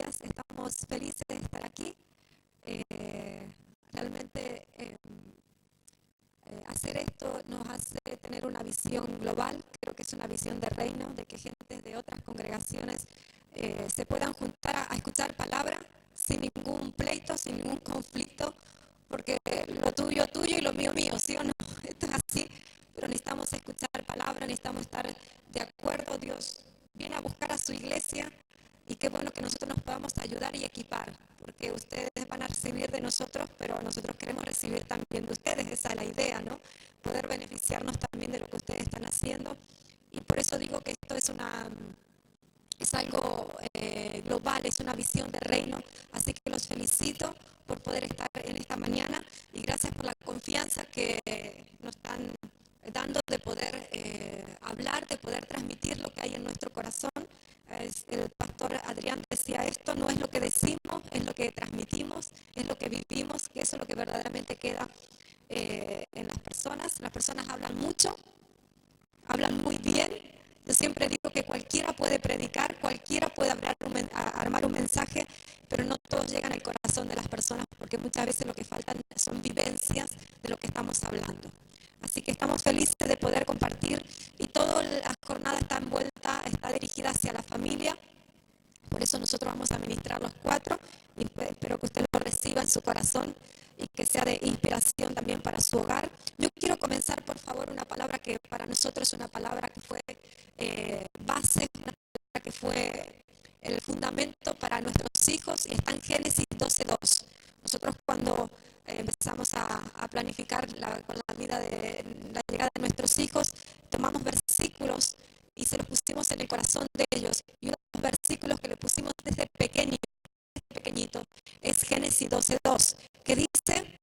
días. Estamos felices de estar aquí. Realmente hacer esto nos hace tener una visión global. Creo que es una visión de reino, de que gente de otras congregaciones se puedan juntar a escuchar palabra sin ningún pleito, sin ningún conflicto, porque lo tuyo tuyo y lo mío mío, ¿sí o no? Esto es así, pero necesitamos escuchar palabra, necesitamos estar de acuerdo. Dios viene a buscar a su iglesia y qué bueno que nosotros nos podamos ayudar y equipar, porque ustedes van a recibir de nosotros, pero nosotros queremos recibir también de ustedes. Esa es la idea, ¿no? Poder beneficiarnos también de lo que ustedes están haciendo. Y por eso digo que esto es algo global, es una visión de reino. Así que los felicito por poder estar en esta mañana y gracias por la confianza que nos están dando de poder hablar, de poder transmitir lo que hay en nuestro corazón. El pastor Adrián decía esto: no es lo que decimos, es lo que transmitimos, es lo que vivimos, que eso es lo que verdaderamente queda en las personas. Las personas hablan mucho, hablan muy bien. Yo siempre digo que cualquiera puede predicar, cualquiera puede armar un mensaje, pero no todos llegan al corazón de las personas, porque muchas veces lo que faltan son vivencias de lo que estamos hablando. Así que estamos felices de poder compartir, y toda la jornada está envuelta, está dirigida hacia la familia. Por eso nosotros vamos a ministrar los 4 y espero que usted lo reciba en su corazón y que sea de inspiración también para su hogar. Yo quiero comenzar, por favor, una palabra que para nosotros es una palabra que fue base, una palabra que fue el fundamento para nuestros hijos, y está en Génesis 12:2. Nosotros cuando empezamos a planificar con la vida de la llegada de nuestros hijos, tomamos versículos y se los pusimos en el corazón de ellos. Y uno de los versículos que le pusimos desde pequeñito, es Génesis 12:2, que dice: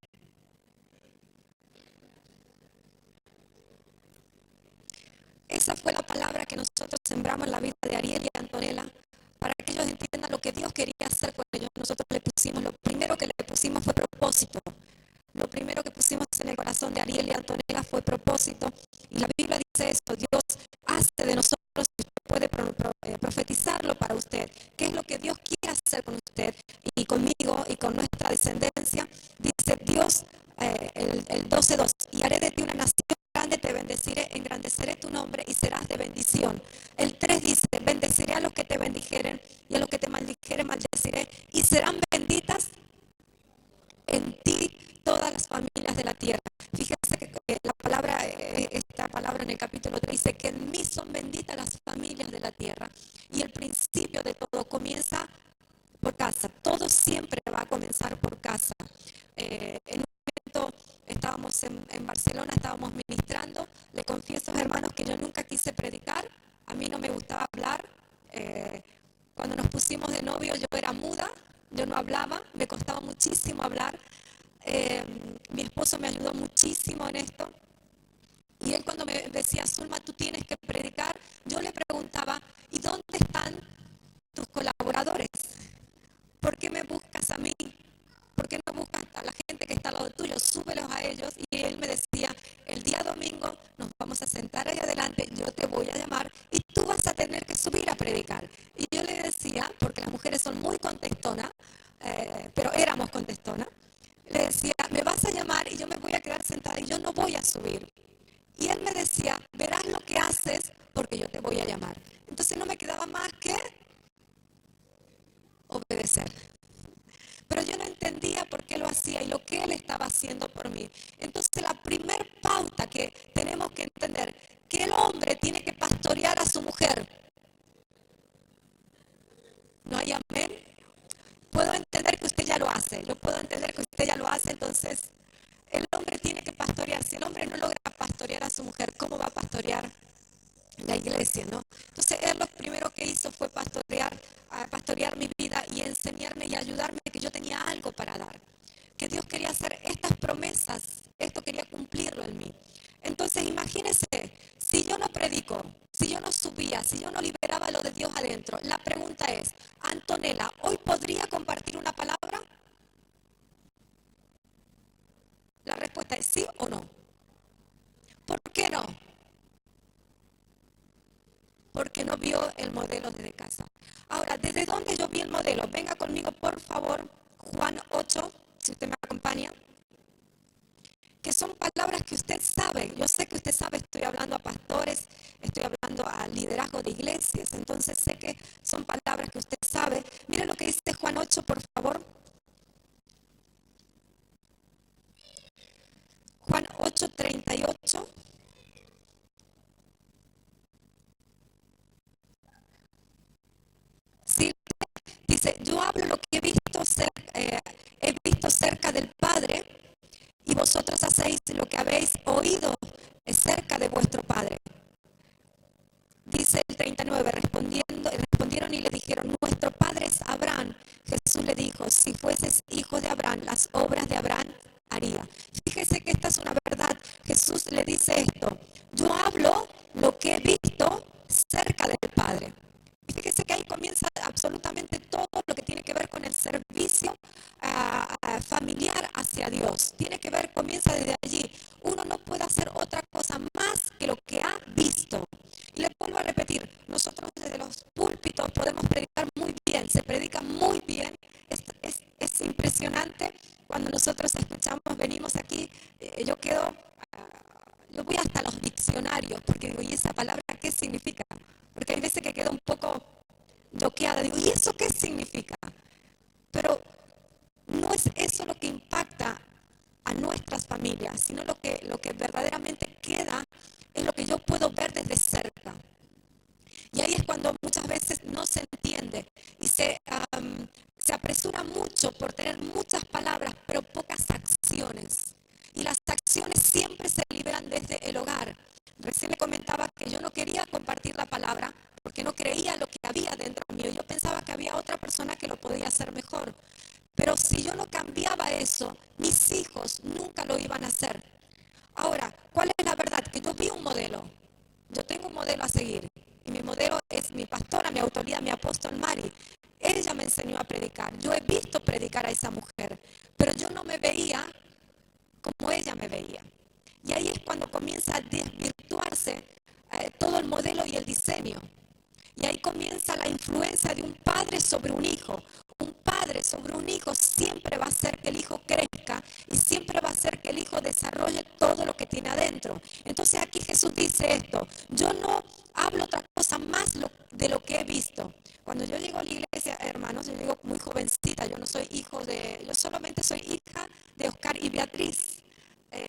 esa fue la palabra que nosotros sembramos en la vida de Ariel y Antonella, para que ellos entiendan lo que Dios quería hacer con ellos. Nosotros le pusimos, lo primero que le pusimos fue propósito. Lo primero que pusimos en el corazón de Ariel y Antonella fue propósito. Y la Biblia dice esto: Dios hace de nosotros, y usted puede profetizarlo para usted, qué es lo que Dios quiere hacer con usted y conmigo y con nuestra descendencia. Dice Dios, el 12:2, y haré de ti una nación grande, te bendeciré, engrandeceré tu nombre y serás de bendición. El 3 dice: bendeciré a los que te bendijeren, y a los que te maldijeren maldeciré, y serán benditas en ti todas las familias de la tierra. Fíjense que esta palabra en el capítulo 3 dice que en mí son benditas las familias de la tierra. Y el principio de todo comienza por casa. Todo siempre va a comenzar por casa. En un momento estábamos en Barcelona, estábamos ministrando. Le confieso, hermanos, que yo nunca quise predicar. A mí no me gustaba hablar. Cuando nos pusimos de novio yo era muda, yo no hablaba, me costaba muchísimo hablar. Mi esposo me ayudó muchísimo en esto. Y él, cuando me decía: Zulma, tú tienes que predicar, yo le preguntaba: ¿y dónde están tus colaboradores? ¿Por qué me buscas a mí? ¿Por qué no buscas a la gente que está al lado tuyo? Súbelos a ellos. Y él me decía: el día domingo nos vamos a sentar ahí adelante, yo te voy a llamar y tú vas a tener que subir a predicar. Y yo le decía, porque las mujeres son muy contestonas, pero éramos contestonas, le decía: me vas a llamar y yo me voy a quedar sentada y yo no voy a subir. Y él me decía: verás lo que haces porque yo te voy a llamar. Entonces no me quedaba más que obedecer. Pero yo no entendía por qué lo hacía y lo que él estaba haciendo por mí. Entonces la primer pauta que tenemos que entender, que el hombre tiene que pastorear a su mujer. ¿No hay amén? Puedo entender que usted ya lo hace. Yo puedo entender que usted ya lo hace. Entonces el hombre tiene que pastorear. Si el hombre no logra pastorear a su mujer, ¿cómo va a pastorear la iglesia, no? Entonces él lo primero que hizo fue pastorear mi vida y enseñarme y ayudarme que yo tenía algo para dar, que Dios quería hacer estas promesas, esto quería cumplirlo en mí. Entonces imagínense, si yo no predico, si yo no subía, si yo no liberaba lo de Dios adentro, la pregunta es: Antonella, ¿hoy podría compartir una palabra? La respuesta es sí o no. ¿Por qué no? porque no vio el modelo desde casa. Ahora, ¿desde dónde yo vi el modelo? Venga conmigo, por favor, Juan 8, si usted me acompaña, que son palabras que usted sabe. Yo sé que usted sabe, estoy hablando a pastores, estoy hablando a liderazgo de iglesias, entonces sé que son palabras que usted sabe. Mire lo que dice Juan 8, por favor. Juan 8:38. Sí, dice, yo hablo lo que he visto cerca del Padre, y vosotros hacéis lo que habéis oído cerca de vuestro Padre. Dice el 39, respondieron y le dijeron, nuestro padre es Abraham. Jesús le dijo, si fueses hijo de Abraham, las obras de Abraham haría. Fíjese que esta es una verdad. Jesús le dice esto, yo hablo lo que he visto cerca del Padre. Y fíjese que ahí comienza absolutamente todo lo que tiene que ver con el servicio familiar hacia Dios. Tiene que ver, comienza desde allí. Uno no puede hacer otra cosa más que lo que ha visto. Y le vuelvo a repetir, nosotros desde los púlpitos podemos predicar muy bien, se predica muy bien. Es impresionante cuando nosotros escuchamos, venimos aquí, yo quedo, yo voy hasta los diccionarios, porque digo, ¿y esa palabra qué significa? Porque hay veces que quedo un poco bloqueada, digo, ¿y eso qué significa? Pero no es eso lo que impacta a nuestras familias, sino lo que verdaderamente queda es lo que yo puedo ver desde cerca. Y ahí es cuando muchas veces no se entiende y se apresura mucho por tener muchas palabras, pero pocas acciones. Y las acciones siempre se liberan desde el hogar. Recién le comentaba que yo no quería compartir la palabra porque no creía lo que había dentro mío. Yo pensaba que había otra persona que lo podía hacer mejor. Pero si yo no cambiaba eso, mis hijos nunca lo iban a hacer. Ahora, ¿cuál es la verdad? Que yo vi un modelo. Yo tengo un modelo a seguir. Y mi modelo es mi pastora, mi autoridad, mi apóstol Mari. Ella me enseñó a predicar. Yo he visto predicar a esa mujer. Pero yo no me veía como ella me veía. Y ahí es cuando comienza a desvirtuarse todo el modelo y el diseño. Y ahí comienza la influencia de un padre sobre un hijo. Un padre sobre un hijo siempre va a hacer que el hijo crezca y siempre va a hacer que el hijo desarrolle todo lo que tiene adentro. Entonces aquí Jesús dice esto, yo no hablo otra cosa más de lo que he visto. Cuando yo llego a la iglesia, hermanos, yo llego muy jovencita, yo solamente soy hija de Oscar y Beatriz.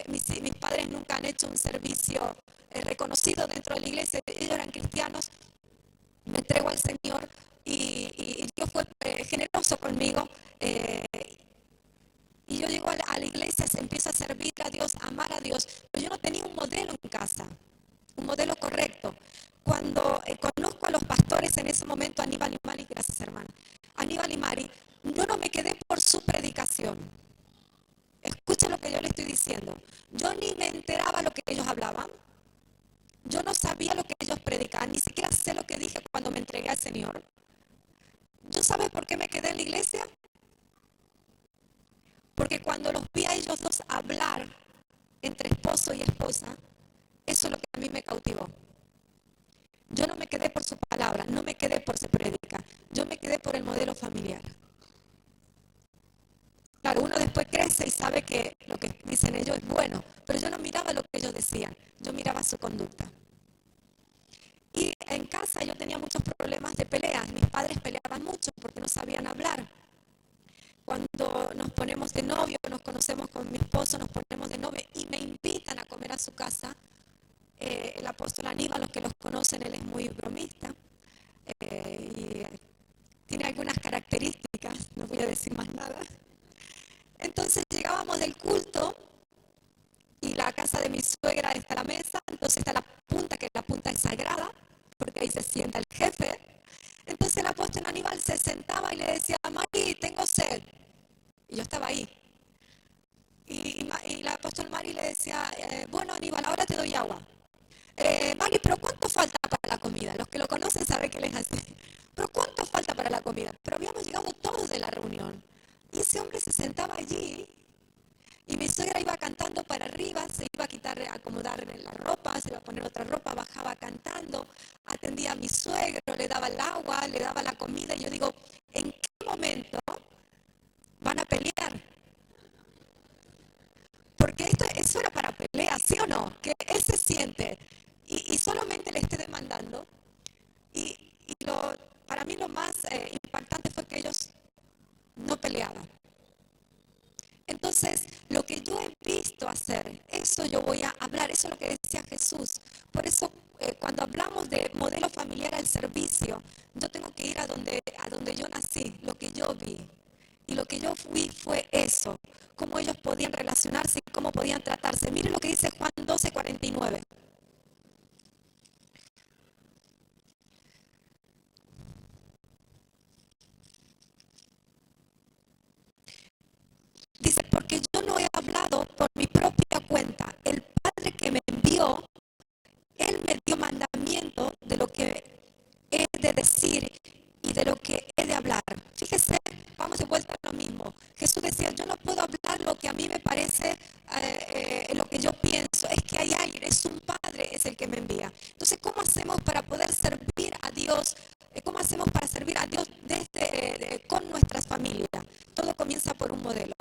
Mis padres nunca han hecho un servicio reconocido dentro de la iglesia, ellos eran cristianos. Me entrego al Señor y Dios fue generoso conmigo. Y yo llego a la iglesia, se empieza a servir a Dios, a amar a Dios, pero yo no tenía un modelo en casa, un modelo correcto. Cuando conozco a los pastores en ese momento, Aníbal y Mari, gracias hermana, Aníbal y Mari, yo no me quedé por su predicación. Escuchen lo que yo le estoy diciendo. Yo ni me enteraba lo que ellos hablaban. Yo no sabía lo que ellos predicaban, ni siquiera sé lo que dije cuando me entregué al Señor. ¿Yo sabes por qué me quedé en la iglesia? Porque cuando los vi a ellos dos hablar entre esposo y esposa, eso es lo que a mí me cautivó. Yo no me quedé por su palabra, no me quedé por su prédica, yo me quedé por el modelo familiar. Claro, uno después crece y sabe que lo que dicen ellos es bueno, pero yo no miraba lo que ellos decían, yo miraba su conducta. Y en casa yo tenía muchos problemas de peleas, mis padres peleaban mucho porque no sabían hablar. Cuando nos ponemos de novio, nos conocemos con mi esposo, nos ponemos de novio y me invitan a comer a su casa. El apóstol Aníbal, los que los conocen, él es muy bromista y tiene algunas características, no voy a decir más nada. Entonces llegábamos del culto y la casa de mi suegra está a la mesa, entonces está la punta, que la punta es sagrada, porque ahí se sienta el jefe. Entonces el apóstol Aníbal se sentaba y le decía, Mari, tengo sed. Y yo estaba ahí. Y el apóstol Mari le decía, bueno Aníbal, ahora te doy agua. Mari, pero ¿cuánto falta para la comida? Los que lo conocen saben que él es así. Pero ¿cuánto falta para la comida? Pero habíamos llegado todos de la reunión. Y ese hombre se sentaba allí Y mi suegra iba cantando para arriba, se iba a quitar, a acomodar la ropa, se iba a poner otra ropa, bajaba cantando, atendía a mi suegro, le daba el agua, le daba la comida. Y yo digo, ¿en qué momento van a pelear? Porque eso era para pelear, ¿sí o no? Que él se siente y solamente le esté demandando. Para mí lo más impactante fue que ellos no peleaban. Entonces, lo que yo he visto hacer, eso yo voy a hablar, eso es lo que decía Jesús. Por eso, cuando hablamos de modelo familiar al servicio, yo tengo que ir a donde yo nací, lo que yo vi. Y lo que yo fui fue eso, cómo ellos podían relacionarse y cómo podían tratarse. Miren lo que dice Juan 12:49. Dice, porque yo no he hablado por mi propia cuenta. El Padre que me envió, Él me dio mandamiento de lo que he de decir y de lo que he de hablar. Fíjese, vamos de vuelta a lo mismo. Jesús decía, yo no puedo hablar lo que a mí me parece, lo que yo pienso. Es que hay alguien, es un Padre, es el que me envía. Entonces, ¿cómo hacemos para poder servir a Dios? ¿Cómo hacemos para servir a Dios con nuestras familias? Todo comienza por un modelo.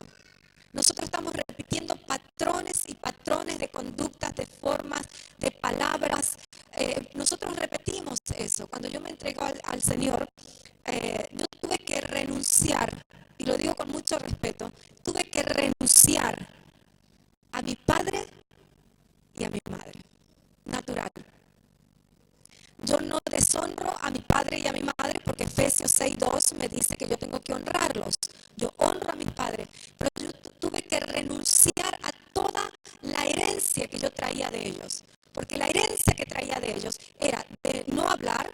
Nosotros estamos repitiendo patrones y patrones de conductas, de formas, de palabras. Nosotros repetimos eso. Cuando yo me entrego al Señor, yo tuve que renunciar, y lo digo con mucho respeto, tuve que renunciar a mi padre y a mi madre. Natural. Yo no deshonro a mi padre y a mi madre porque Efesios 6:2 me dice que yo tengo que honrarlos. Yo honro a mis padres, pero yo tuve que renunciar a toda la herencia que yo traía de ellos. Porque la herencia que traía de ellos era de no hablar,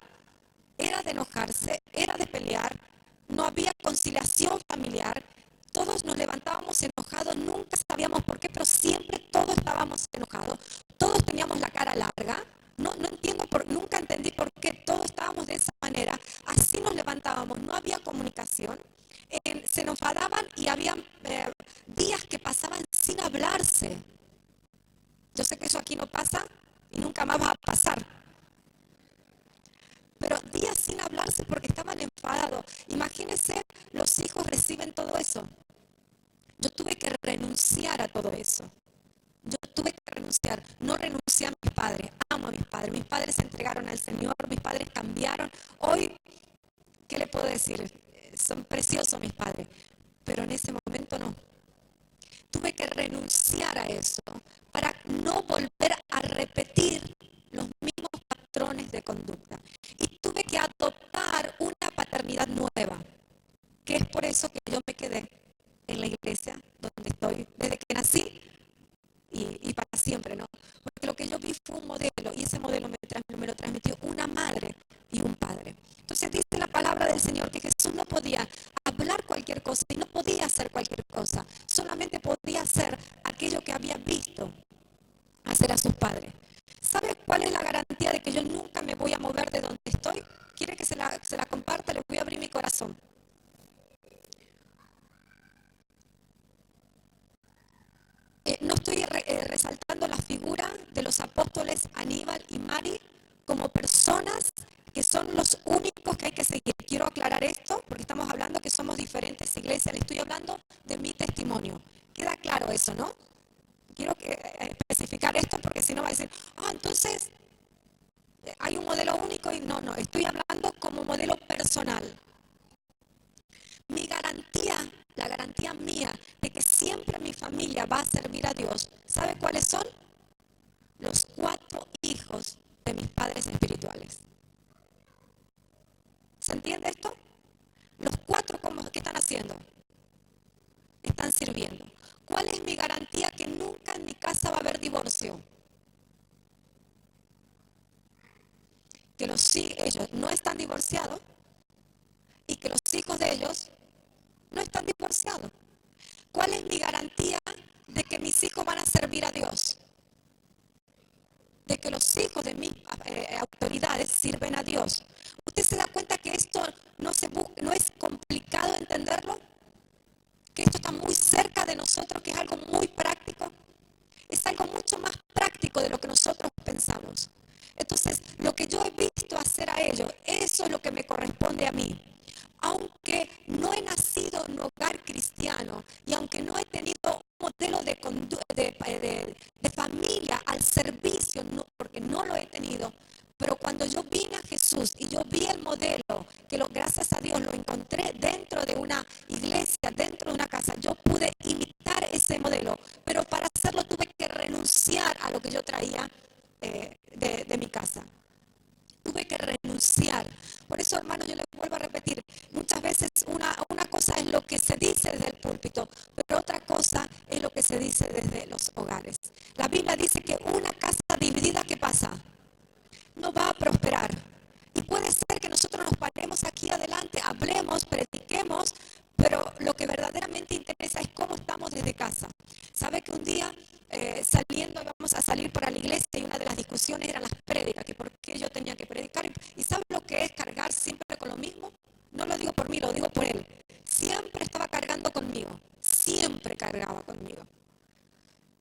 era de enojarse, era de pelear, no había conciliación familiar. Todos nos levantábamos enojados, nunca sabíamos por qué, pero siempre todos estábamos enojados. Todos teníamos la cara larga. No entiendo, nunca entendí por qué todos estábamos de esa manera. Así nos levantábamos, no había comunicación. Se nos enfadaban y había días que pasaban sin hablarse. Yo sé que eso aquí no pasa y nunca más va a pasar. Pero días sin hablarse porque estaban enfadados. Imagínense, los hijos reciben todo eso. Yo tuve que renunciar a todo eso. Yo tuve que renunciar. No renuncié a mis padres. Amo a mis padres. Mis padres se entregaron al Señor. Mis padres cambiaron. Hoy, ¿qué le puedo decir? Son preciosos mis padres. Pero en ese momento no. Tuve que renunciar a eso para no volver a repetir los mismos patrones de conducta. Y tuve que adoptar una paternidad nueva, que es por eso que yo me quedé en la iglesia donde estoy desde que nací y para siempre, ¿no? Porque lo que yo vi fue un modelo y ese modelo me lo transmitió una madre y un padre. Entonces dice la palabra del Señor que Jesús no podía hablar cualquier cosa y no podía hacer cualquier cosa, solamente podía hacer aquello que había visto hacer a sus padres. ¿Sabe cuál es la garantía de que yo nunca me voy a mover de donde estoy? ¿Quiere que se la comparta? Le voy a abrir mi corazón. No estoy resaltando la figura de los apóstoles Aníbal y Mari como personas que son los únicos que hay que seguir. Quiero aclarar esto porque estamos hablando que somos diferentes iglesias. Le estoy hablando de mi testimonio. Queda claro eso, ¿no? Quiero especificar esto porque si no va a decir, entonces hay un modelo único y no, estoy hablando como modelo personal. Mi garantía, la garantía mía de que siempre mi familia va a servir a Dios, ¿sabe cuáles son? Los 4 hijos de mis padres espirituales. ¿Se entiende esto? Los 4, ¿qué están haciendo? Están sirviendo. ¿Cuál es mi garantía que nunca en mi casa va a haber divorcio? Que ellos no están divorciados y que los hijos de ellos no están divorciados. ¿Cuál es mi garantía de que mis hijos van a servir a Dios? De que los hijos de mis autoridades sirven a Dios. ¿Usted se da cuenta que esto no es complicado entenderlo? que esto está muy cerca de nosotros, que es algo muy práctico. Es algo mucho más práctico de lo que nosotros pensamos. Entonces, lo que yo he visto hacer a ellos, eso es lo que me corresponde a mí. Aunque no he nacido en un hogar cristiano y aunque no he tenido un modelo de familia al servicio, no, porque no lo he tenido, pero cuando yo vine a Jesús y yo vi el modelo, gracias a Dios lo encontré dentro de una iglesia, dentro de una casa, yo pude imitar ese modelo, pero para hacerlo tuve que renunciar a lo que yo traía de mi casa. Tuve que renunciar. Por eso, hermanos, yo les vuelvo a repetir, muchas veces una cosa es lo que se dice desde el púlpito, pero otra cosa es lo que se dice desde los hogares. La Biblia dice que una casa dividida, ¿qué pasa? No va a prosperar. Y puede ser que nosotros nos paremos aquí adelante, hablemos, prediquemos, pero lo que verdaderamente interesa es cómo estamos desde casa. ¿Sabe que un día saliendo, vamos a salir para la iglesia y una de las discusiones eran las prédicas, que por qué yo tenía que predicar? ¿Y sabe lo que es cargar siempre con lo mismo? No lo digo por mí, lo digo por él. Siempre estaba cargando conmigo, siempre cargaba conmigo.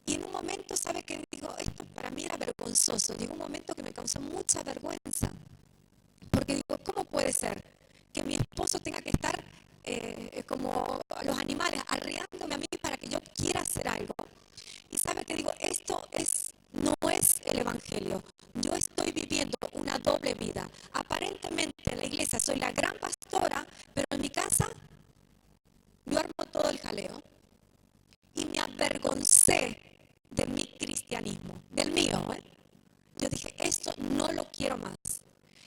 Y en un momento, ¿sabe qué digo? Esto para mí era vergonzoso. Llegó un momento que me causó mucha vergüenza. Porque digo, ¿cómo puede ser que mi esposo tenga que estar como los animales, arriándome a mí para que yo quiera hacer algo? Y ¿sabe qué digo? No es el evangelio. Yo estoy viviendo una doble vida. Aparentemente en la iglesia soy la gran pastora, pero en mi casa yo armo todo el jaleo. Y me avergoncé de mi cristianismo, del mío. Yo dije, esto no lo quiero más.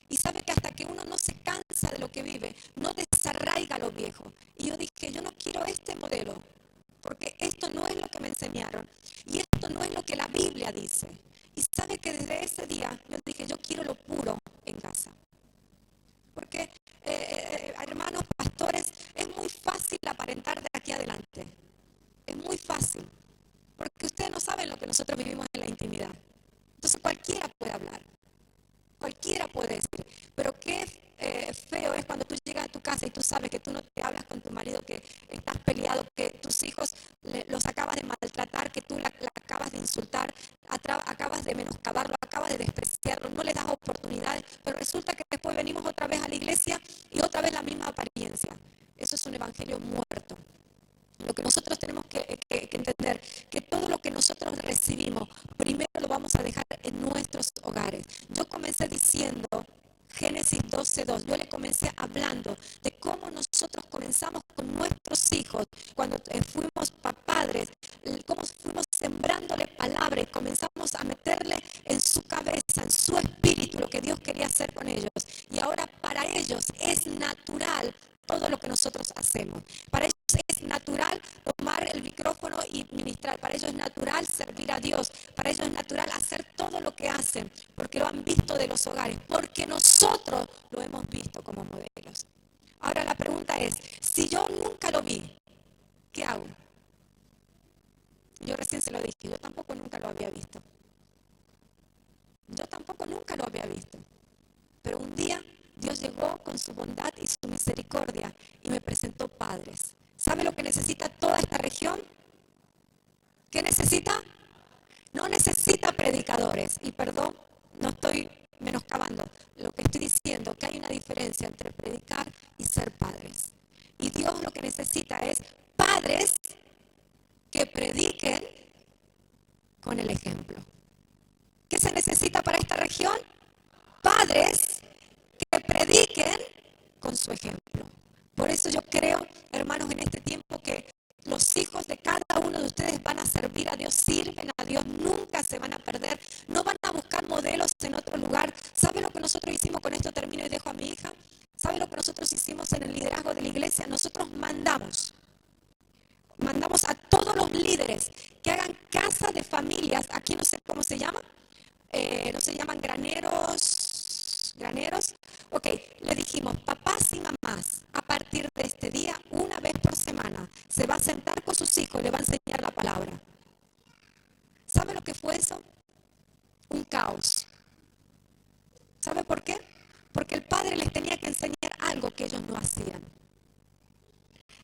Y sabe que hasta que uno no se cansa de lo que vive, no desarraiga lo viejo. Y yo dije, yo no quiero este modelo, porque esto no es lo que me enseñaron. Y esto no es lo que la Biblia dice. Y sabe que desde ese día yo dije, yo quiero lo puro en casa. Porque, hermanos pastores, es muy fácil aparentar de aquí adelante. Es muy fácil, porque ustedes no saben lo que nosotros vivimos en la intimidad. Entonces cualquiera puede hablar, cualquiera puede decir, pero qué feo es cuando tú llegas a tu casa y tú sabes que tú no te hablas con tu marido, que estás peleado, que tus hijos los acabas de maltratar, que tú la acabas de insultar, acabas de menoscabarlo, acabas de despreciarlo, no le das oportunidades, pero resulta que después venimos otra vez a la iglesia y otra vez la misma apariencia. Eso es un evangelio muerto. Lo que nosotros tenemos que entender, que todo lo que nosotros recibimos, primero lo vamos a dejar en nuestros hogares. Yo comencé diciendo, Génesis 12:2, yo le comencé hablando de cómo nosotros comenzamos con nuestros hijos, cuando fuimos padres, cómo fuimos sembrándole palabra y comenzamos a meterle en su cabeza, en su espíritu, lo que Dios quería hacer con ellos. Y ahora para ellos es natural todo lo que nosotros hacemos. Para ellos es natural tomar el micrófono y ministrar. Para ellos es natural servir a Dios. Para ellos es natural hacer todo lo que hacen, porque lo han visto de los hogares, porque nosotros lo hemos visto como modelos. Ahora la pregunta es, si yo nunca lo vi, ¿qué hago? Yo recién se lo dije, yo tampoco nunca lo había visto. Yo tampoco nunca lo había visto. Pero un día Dios llegó con su bondad y su misericordia y me presentó padres. ¿Sabe lo que necesita toda esta región? ¿Qué necesita? No necesita predicadores. Y perdón, no estoy menoscabando. Lo que estoy diciendo, que hay una diferencia entre predicar y ser padres. Y Dios lo que necesita es padres que prediquen con el ejemplo. ¿Qué se necesita para esta región? Padres que prediquen con su ejemplo. Por eso yo creo, hermanos, en este tiempo que los hijos de cada uno de ustedes van a servir a Dios, sirven a Dios, nunca se van a perder, no van a buscar modelos en otro lugar. ¿Sabe lo que nosotros hicimos? Con esto termino y dejo a mi hija. ¿Sabe lo que nosotros hicimos en el liderazgo de la iglesia? Nosotros mandamos a todos los líderes que hagan casa de familias. Aquí no sé cómo se llama, no se llaman graneros, ok, le dijimos, papás y mamás, a partir de este día, una vez por semana, se va a sentar con sus hijos y le va a enseñar la palabra. ¿Sabe lo que fue eso? Un caos. ¿Sabe por qué? Porque el padre les tenía que enseñar algo que ellos no hacían.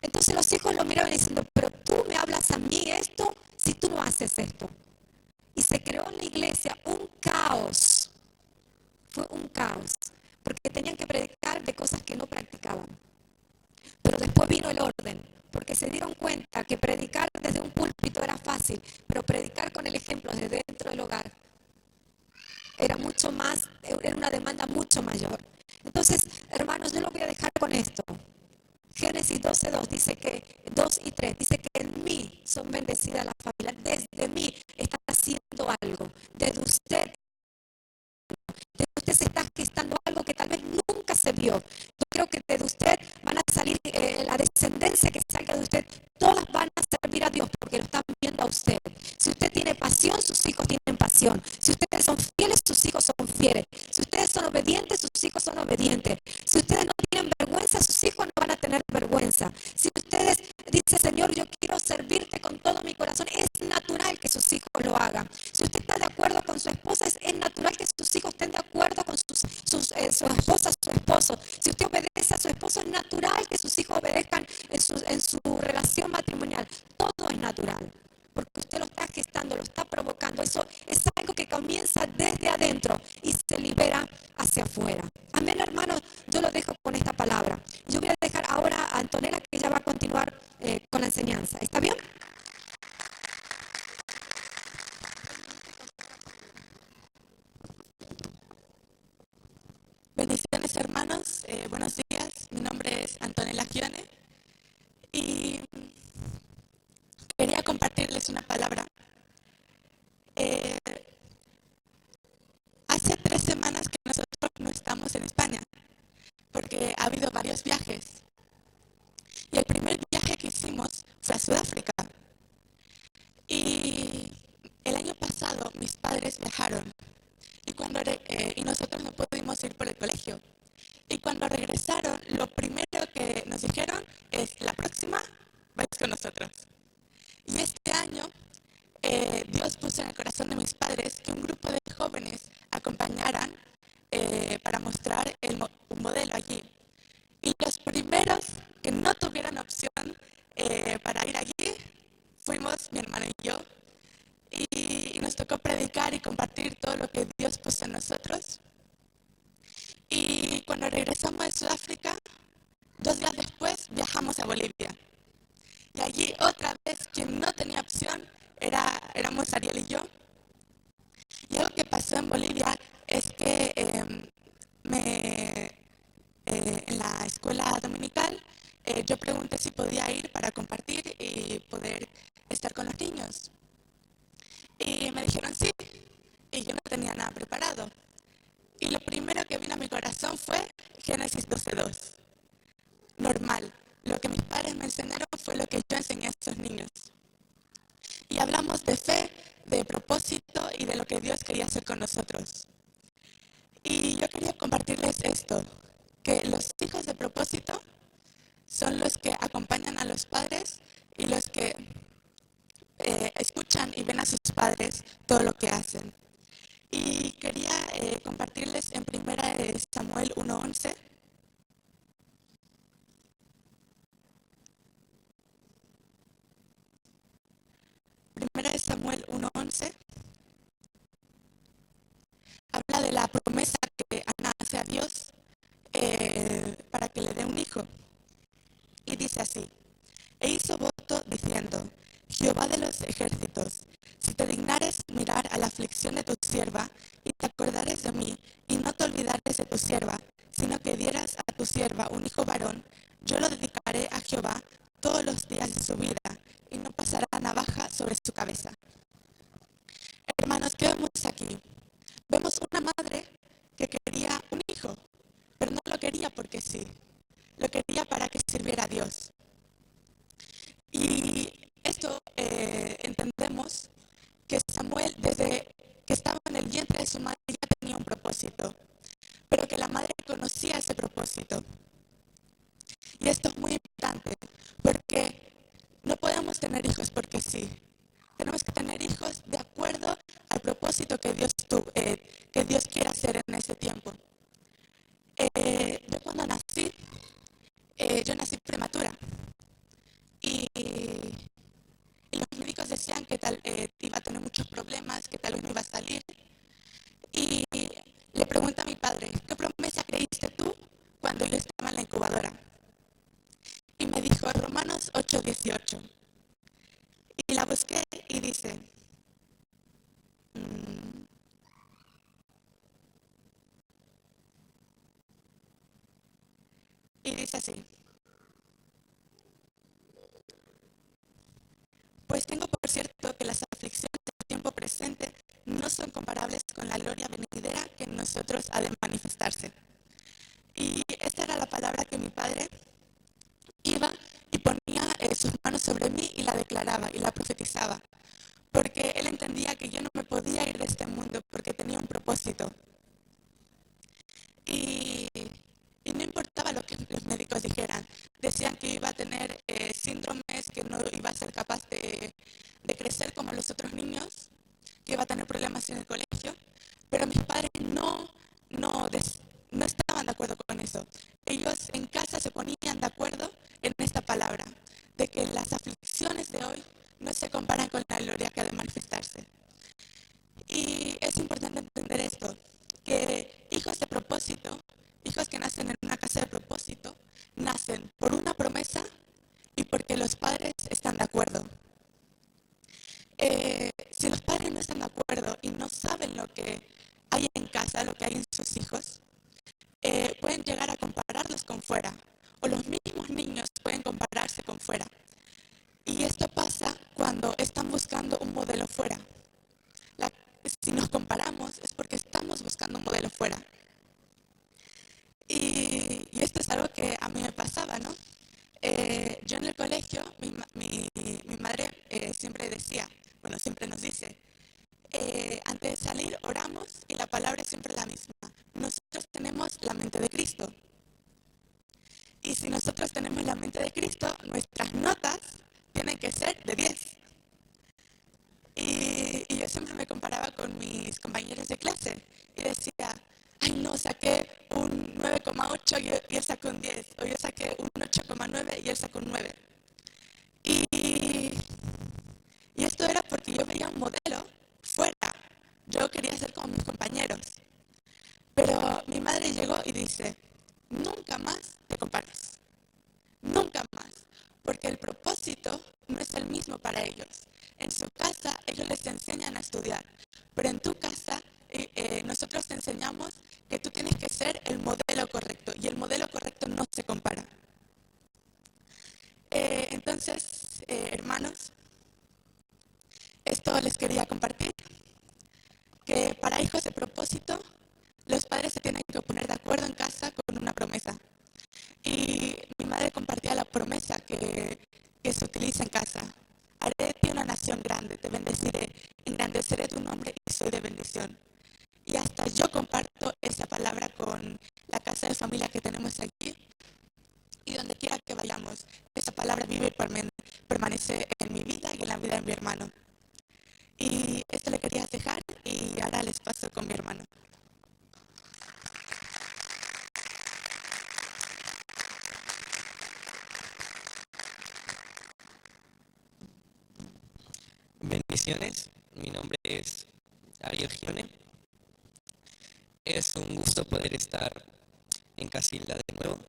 Entonces los hijos lo miraban diciendo, haces esto? Y se creó en la iglesia un caos. Fue un caos, porque tenían que predicar de cosas que no practicaban. Pero después vino el orden, porque se dieron cuenta que predicar desde un púlpito era fácil, pero predicar con el ejemplo desde dentro del hogar era mucho más, era una demanda mucho mayor. Entonces, hermanos, yo lo voy a dejar con esto. Génesis 12:2 dice que, 2 y 3, dice que en mí son bendecidas las familias. Desde mí está haciendo algo. Desde usted se está gestando algo que tal vez nunca se vio. Yo creo que desde usted van a salir, la descendencia que salga de usted, todas van a servir a Dios porque lo están viendo a usted. Si usted tiene pasión, sus hijos tienen pasión. Si ustedes son fieles, sus hijos son fieles. Si ustedes son obedientes, sus hijos son obedientes. Si ustedes no tienen vergüenza, sus hijos no van a tener vergüenza. Si ustedes dicen, Señor, yo quiero servirte con todo mi corazón, es natural que sus hijos lo hagan. Si usted está de acuerdo con su esposa, es natural que sus hijos estén de acuerdo con su esposa, su esposo. Si usted obedece a su esposo, es natural que sus hijos obedezcan en su relación matrimonial. Todo es natural, porque usted lo está gestando, lo está provocando. Eso es algo que comienza desde adentro y se libera hacia afuera. Amén, hermanos. Yo lo dejo con esta palabra. Yo voy a dejar ahora a Antonella, que ella va a continuar con la enseñanza. ¿Está bien? Bendiciones, hermanos, buenos días. Mi nombre es Antonella Gione y quería compartirles una palabra. Eh, Hace 3 semanas que nosotros no estamos en España porque ha habido varios viajes y el primer viaje que hicimos fue a Sudáfrica. Y el año pasado mis padres viajaron y nosotros no pudimos ir por el colegio. Y cuando regresaron, lo primero que nos dijeron es: la próxima vais con nosotros. Y este año Dios puso en el corazón de mis padres que un grupo de jóvenes acompañaran para mostrar un modelo allí. Y los primeros que no tuvieron opción para ir allí fuimos mi hermano y yo. Y nos tocó predicar y compartir todo lo que Dios puso en nosotros. Y cuando regresamos de Sudáfrica, 2 días después viajamos a Bolivia. Y allí otra vez quien no tenía opción éramos Ariel y yo. Y algo que pasó en Bolivia es que en la escuela dominical yo pregunté si podía ir para compartir y poder estar con los niños. Y me dijeron sí, y yo no tenía nada preparado. Y lo primero que vino a mi corazón fue Génesis 12:2. Normal. Lo que mis padres me enseñaron fue lo que yo enseñé a estos niños. Y hablamos de fe, de propósito y de lo que Dios quería hacer con nosotros. Y yo quería compartirles esto, que los hijos de propósito son los que acompañan a los padres y los que escuchan y ven a sus padres todo lo que hacen. Y quería compartirles en 1 Samuel 1:11. Primera de Samuel 1:11 habla de la promesa que Ana hace a Dios para que le dé un hijo. Y dice así: e hizo voto diciendo: Jehová de los ejércitos, si te dignares mirar a la aflicción de tu sierva, y te acordares de mí, y no te olvidares de tu sierva, sino que dieras a tu sierva un hijo varón, yo lo dedicaré a Jehová todos los días de su vida, y no pasará navaja sobre su cabeza. Hermanos, ¿qué vemos aquí? Vemos una madre que quería un hijo, pero no lo quería porque sí, lo quería para que sirviera a Dios. Y esto entendemos que Samuel, desde que estaba en el vientre de su madre, ya tenía un propósito, pero que la madre conocía ese propósito. Y esto es muy importante, porque no podemos tener hijos porque sí. Tenemos que tener hijos de acuerdo al propósito que Dios quiere hacer en ese tiempo. Yo cuando nací, yo nací prematura. Y los médicos decían que 8:18. Y la busqué y dice, así, pues tengo por cierto que las aflicciones del tiempo presente no son comparables con la gloria venidera que en nosotros ha de manifestarse. Y esta era la palabra que mi padre iba y ponía sus manos sobre mí y la declaraba y la profetizaba, porque él entendía que yo no me podía ir de este mundo porque tenía un propósito. Y, y no importaba lo que los médicos dijeran, decían que iba a tener síndromes, que no iba a ser capaz de crecer como los otros niños, que iba a tener problemas en el colegio, pero mis padres no estaban de acuerdo con eso. Ellos en casa se ponían de acuerdo en esta palabra, de que las aflicciones de hoy no se comparan con la gloria que ha de manifestarse. Y es importante entender esto, que hijos de propósito, hijos que nacen en una casa de propósito, nacen por una promesa y porque los padres están de acuerdo. Si los padres no están de acuerdo y no saben lo que hay en casa, lo que hay en sus hijos, pueden llegar a compararlos con fuera, o los mismos niños pueden compararse con fuera. Y esto pasa cuando están buscando un modelo fuera. Si nos comparamos es porque estamos buscando un modelo fuera. Y esto es algo que a mí me pasaba, ¿no? Yo en el colegio, mi madre siempre decía, bueno, siempre nos dice, antes de salir oramos y la palabra es siempre la misma. Nosotros tenemos la mente de Cristo. Y si nosotros tenemos la mente de Cristo, nuestras notas tienen que ser de 10. Y yo siempre me comparaba con mis compañeros de clase y decía, ay no, saqué un 9,8 y él sacó un 10, o yo saqué un 8,9 y él sacó un 9. Y esto era porque yo veía un modelo fuera. Yo quería ser como mis compañeros. Pero mi madre llegó y dice, nunca más te compares. Nunca más. Porque el propósito no es el mismo para ellos. En su casa ellos les enseñan a estudiar. Pero en tu casa nosotros te enseñamos que tú tienes que ser el modelo correcto. Y el modelo correcto no se compara. Entonces, hermanos, esto les quería compartir, que para hijos de propósito, los padres se tienen que poner de acuerdo en casa con una promesa. Y mi madre compartía la promesa que se utiliza en casa. Haré de ti una nación grande, te bendeciré, engrandeceré tu nombre y soy de bendición. Y hasta yo comparto esa palabra con la casa de familia que tenemos aquí. Y donde quiera que vayamos, esa palabra vive y permanece en mi vida y en la vida de mi hermano. Y esto le quería dejar y ahora les paso con mi hermano. Bendiciones, mi nombre es Ariel Gione. Es un gusto poder estar en Casilda de nuevo.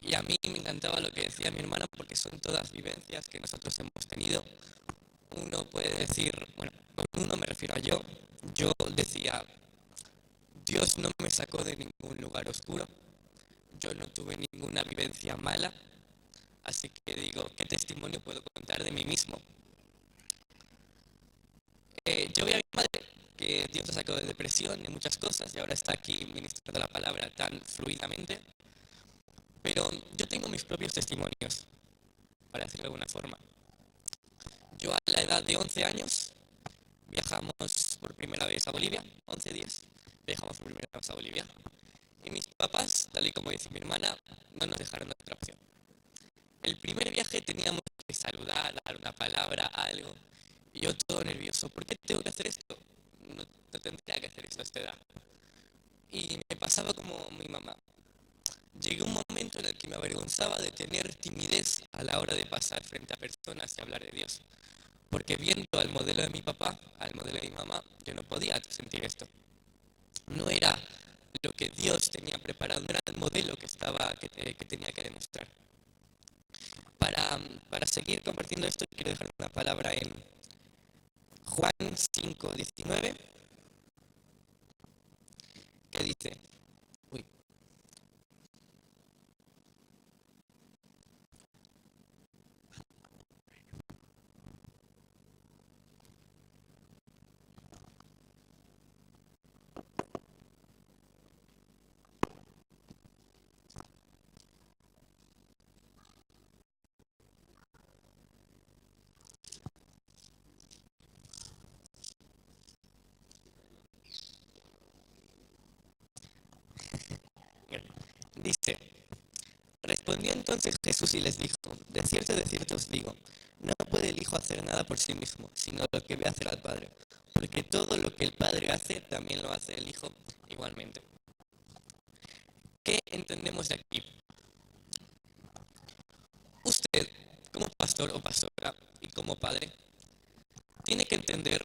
Y a mí me encantaba lo que decía mi hermana porque son todas vivencias que nosotros hemos tenido. Uno puede decir, bueno, con uno me refiero a yo. Yo decía, Dios no me sacó de ningún lugar oscuro. Yo no tuve ninguna vivencia mala. Así que digo, ¿qué testimonio puedo contar de mí mismo? Yo vi a mi madre, que Dios la sacó de depresión y muchas cosas, y ahora está aquí ministrando la palabra tan fluidamente. Pero yo tengo mis propios testimonios, para decirlo de alguna forma. Yo a la edad de 11 años viajamos por primera vez a Bolivia, 11 días, viajamos por primera vez a Bolivia. Y mis papás, tal y como dice mi hermana, no nos dejaron de otra opción. El primer viaje teníamos que saludar, dar una palabra, algo. Y yo todo nervioso, ¿por qué tengo que hacer esto? No tendría que hacer esto a esta edad. Y me pasaba como mi mamá. Llegué a un momento en el que me avergonzaba de tener timidez a la hora de pasar frente a personas y hablar de Dios. Porque viendo al modelo de mi papá, al modelo de mi mamá, yo no podía sentir esto. No era lo que Dios tenía preparado, no era el modelo que tenía que demostrar. Para seguir compartiendo esto, quiero dejar una palabra en Juan 5:19, que dice, uy, dice, respondió entonces Jesús y les dijo, de cierto os digo, no puede el Hijo hacer nada por sí mismo, sino lo que ve hacer al Padre, porque todo lo que el Padre hace, también lo hace el Hijo igualmente. ¿Qué entendemos de aquí? Usted, como pastor o pastora y como padre, tiene que entender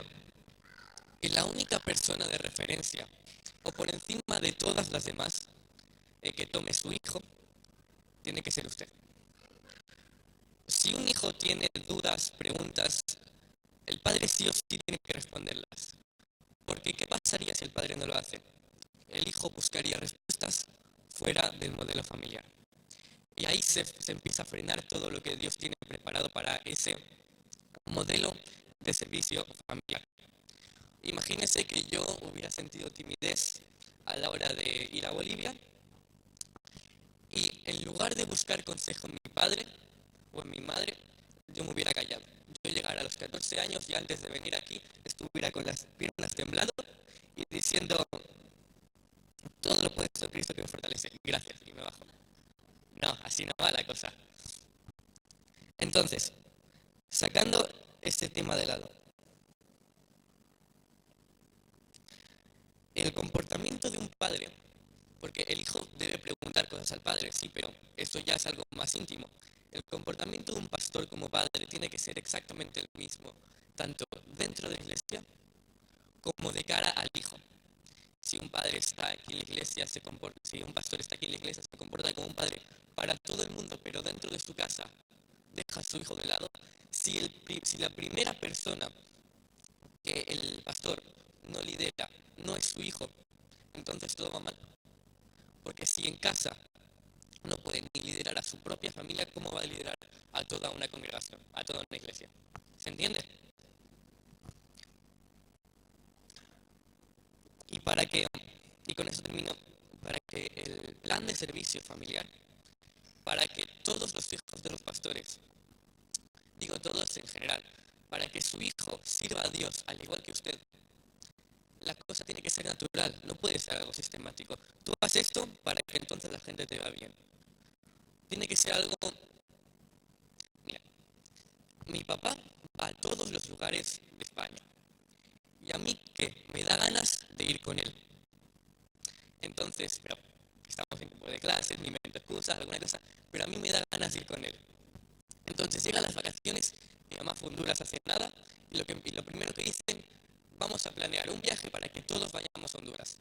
que la única persona de referencia, o por encima de todas las demás, que tome su hijo, tiene que ser usted. Si un hijo tiene dudas, preguntas, el padre sí o sí tiene que responderlas. Porque ¿qué pasaría si el padre no lo hace? El hijo buscaría respuestas fuera del modelo familiar. Y ahí se empieza a frenar todo lo que Dios tiene preparado para ese modelo de servicio familiar. Imagínese que yo hubiera sentido timidez a la hora de ir a Bolivia y en lugar de buscar consejo en mi padre o en mi madre, yo me hubiera callado. Yo llegara a los 14 años y antes de venir aquí estuviera con las piernas temblando y diciendo, todo lo puede ser Cristo que me fortalece. Gracias, y me bajo. No, así no va la cosa. Entonces, sacando este tema de lado, el comportamiento de un padre, porque el hijo debe preguntar cosas al padre, sí, pero eso ya es algo más íntimo. El comportamiento de un pastor como padre tiene que ser exactamente el mismo, tanto dentro de la iglesia como de cara al hijo. Si un padre está aquí en la iglesia, si un pastor está aquí en la iglesia, se comporta como un padre para todo el mundo, pero dentro de su casa deja a su hijo de lado. Si la primera persona que el pastor no lidera no es su hijo, entonces todo va mal. Porque si en casa no puede ni liderar a su propia familia, ¿cómo va a liderar a toda una congregación, a toda una iglesia? ¿Se entiende? Y con eso termino, para que el plan de servicio familiar, para que todos los hijos de los pastores, digo todos en general, para que su hijo sirva a Dios al igual que usted, la cosa tiene que ser natural, no puede ser algo sistemático. Tú haces esto para que entonces la gente te va bien. Tiene que ser algo... Mira, mi papá va a todos los lugares de España. Y a mí, ¿qué? Me da ganas de ir con él. Entonces, pero estamos en tiempo de clases, me invento excusas, alguna cosa, pero a mí me da ganas de ir con él. Entonces llegan las vacaciones, mi mamá fue a Honduras hace nada, y lo primero que dicen, vamos a planear un viaje para que todos vayamos a Honduras.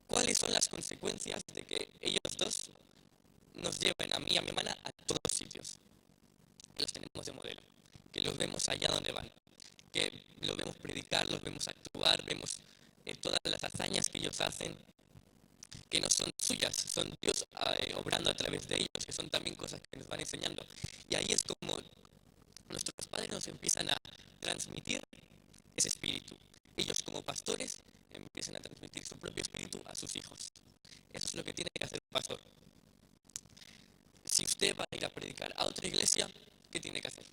¿Cuáles son las consecuencias de que ellos dos nos lleven a mí y a mi hermana a todos sitios? Que los tenemos de modelo, que los vemos allá donde van, que los vemos predicar, los vemos actuar, vemos todas las hazañas que ellos hacen, que no son suyas, son Dios obrando a través de ellos, que son también cosas que nos van enseñando. Y ahí es como nuestros padres nos empiezan a transmitir ese espíritu. Ellos como pastores empiezan a transmitir su propio espíritu a sus hijos. Eso es lo que tiene que hacer un pastor. Si usted va a ir a predicar a otra iglesia, ¿qué tiene que hacer?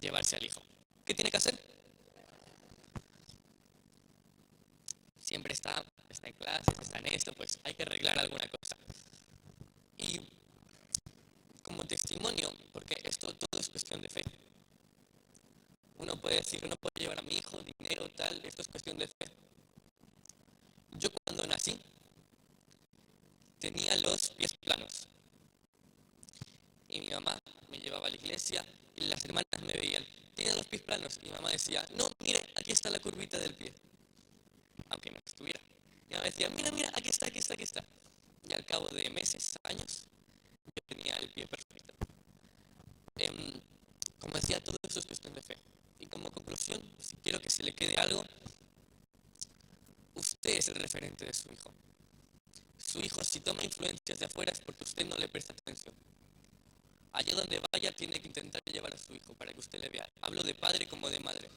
Llevarse al hijo. ¿Qué tiene que hacer? Siempre está en clases, está en esto, pues hay que arreglar alguna cosa. Y como testimonio, porque esto todo es cuestión de fe. Uno puede decir, no puedo llevar a mi hijo, dinero, tal, esto es cuestión de fe. Yo cuando nací tenía los pies planos. Y mi mamá me llevaba a la iglesia y las hermanas me veían, tenía los pies planos. Y mi mamá decía, no, mire, aquí está la curvita del pie. aunque no estuviera. Mi mamá decía, mira, mira, aquí está, aquí está, aquí está. Y al cabo de meses, años, yo tenía el pie perfecto. Como decía, todo eso es cuestión de fe. Y como conclusión, si quiero que se le quede algo, usted es el referente de su hijo. Su hijo, si toma influencias de afuera, es porque usted no le presta atención. Allá donde vaya, tiene que intentar llevar a su hijo para que usted le vea. Hablo de padre como de madre.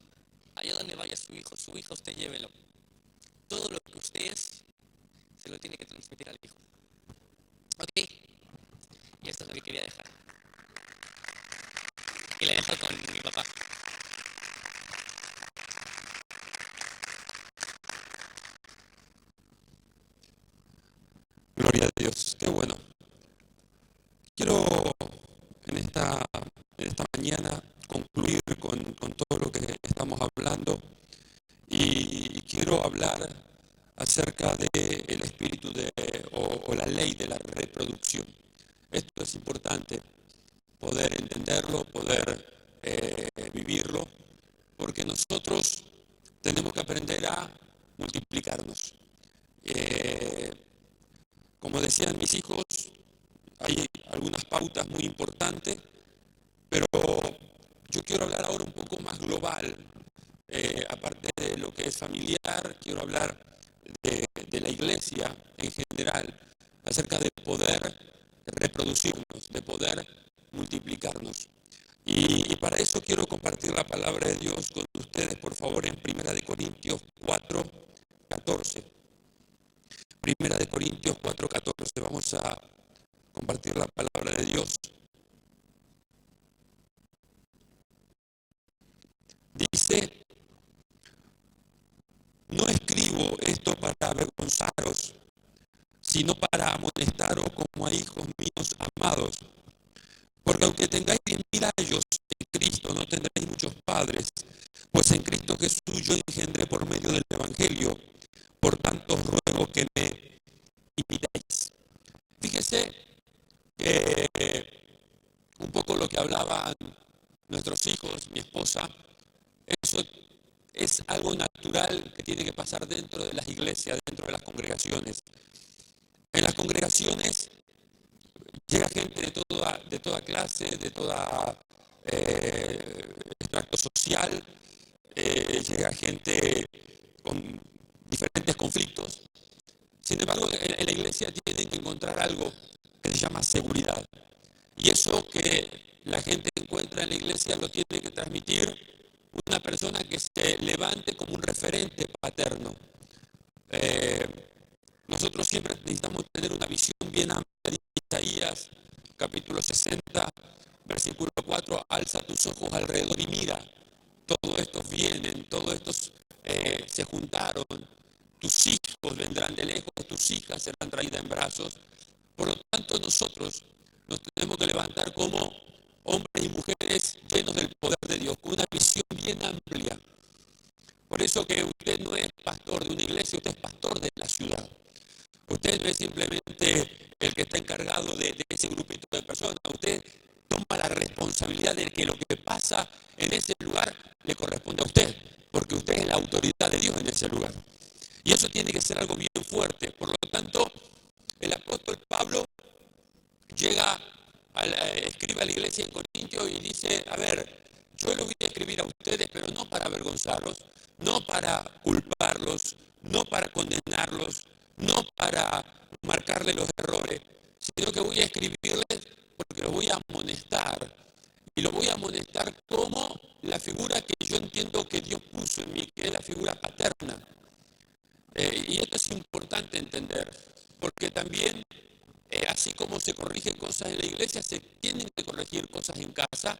Allá donde vaya su hijo, usted llévelo. Todo lo que usted es, se lo tiene que transmitir al hijo. ¿Ok? Y esto es lo que quería dejar. Y le dejo con mi papá. Gloria a Dios, qué bueno. Quiero en esta mañana concluir con todo lo que estamos hablando y quiero hablar acerca del espíritu o la ley de la reproducción. Esto es importante, poder entenderlo, poder vivirlo, porque nosotros tenemos que aprender a multiplicarnos. Eh, Como decían mis hijos, hay algunas pautas muy importantes, pero yo quiero hablar ahora un poco más global. Aparte de lo que es familiar, quiero hablar de la iglesia en general, acerca de poder reproducirnos, de poder multiplicarnos. Y para eso quiero compartir la palabra de Dios con ustedes, por favor, en 1 Corintios 4:14. 1 Corintios 4:14. Vamos a compartir la palabra de Dios. Dice, no escribo esto para avergonzaros, sino para amonestaros como a hijos míos amados. Porque aunque tengáis 10.000 años en Cristo, no tendréis muchos padres, pues en Cristo Jesús yo engendré por medio del Evangelio. Por tanto os ruego que me imitéis. Fíjese que un poco lo que hablaban nuestros hijos, mi esposa, eso es algo natural que tiene que pasar dentro de las iglesias, dentro de las congregaciones. En las congregaciones llega gente de toda clase, de toda extracto social, llega gente con diferentes conflictos. Sin embargo, en la iglesia tienen que encontrar algo que se llama seguridad. Y eso que la gente encuentra en la iglesia lo tiene que transmitir una persona que se levante como un referente paterno. Nosotros siempre necesitamos tener una visión bien amplia de Isaías, capítulo 60, versículo 4, alza tus ojos alrededor y mira, todos estos vienen, todos estos se juntaron, tus hijos vendrán de lejos, tus hijas serán traídas en brazos. Por lo tanto, nosotros nos tenemos que levantar como hombres y mujeres llenos del poder de Dios, con una visión bien amplia. Por eso que usted no es pastor de una iglesia, usted es pastor de la ciudad. Usted no es simplemente el que está encargado de ese grupito de personas. Usted toma la responsabilidad de que lo que pasa en ese lugar le corresponde a usted, porque usted es la autoridad de Dios en ese lugar. Y eso tiene que ser algo bien fuerte. Por lo tanto, el apóstol Pablo escribe a la iglesia en Corintios y dice, a ver, yo lo voy a escribir a ustedes, pero no para avergonzarlos, no para culparlos, no para condenarlos, no para marcarle los errores, sino que voy a escribirles porque los voy a amonestar. Y los voy a amonestar como la figura que yo entiendo que Dios puso en mí, que es la figura paterna. Y esto es importante entender, porque también, así como se corrigen cosas en la iglesia, se tienen que corregir cosas en casa,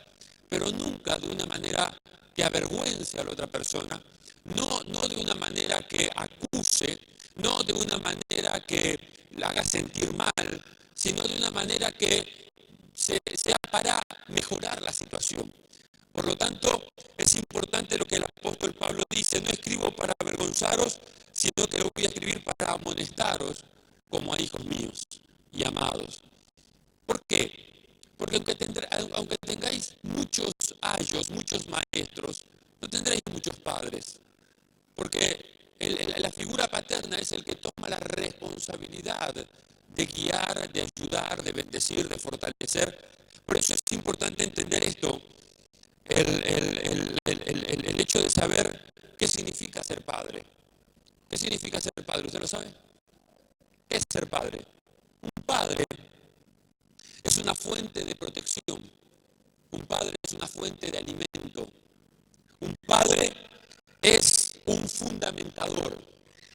pero nunca de una manera que avergüence a la otra persona, no de una manera que acuse, no de una manera que la haga sentir mal, sino de una manera que sea para mejorar la situación. Por lo tanto, es importante lo que el apóstol Pablo dice, no escribo para avergonzaros, sino que lo voy a escribir para amonestaros como a hijos míos y amados. ¿Por qué? Porque aunque tengáis muchos ayos, muchos maestros, no tendréis muchos padres. Porque la figura paterna es el que toma la responsabilidad de guiar, de ayudar, de bendecir, de fortalecer. Por eso es importante entender esto, el hecho de saber qué significa ser padre. ¿Qué significa ser padre? ¿Usted lo sabe? ¿Qué es ser padre? Un padre es una fuente de protección. Un padre es una fuente de alimento. Un padre es un fundamentador.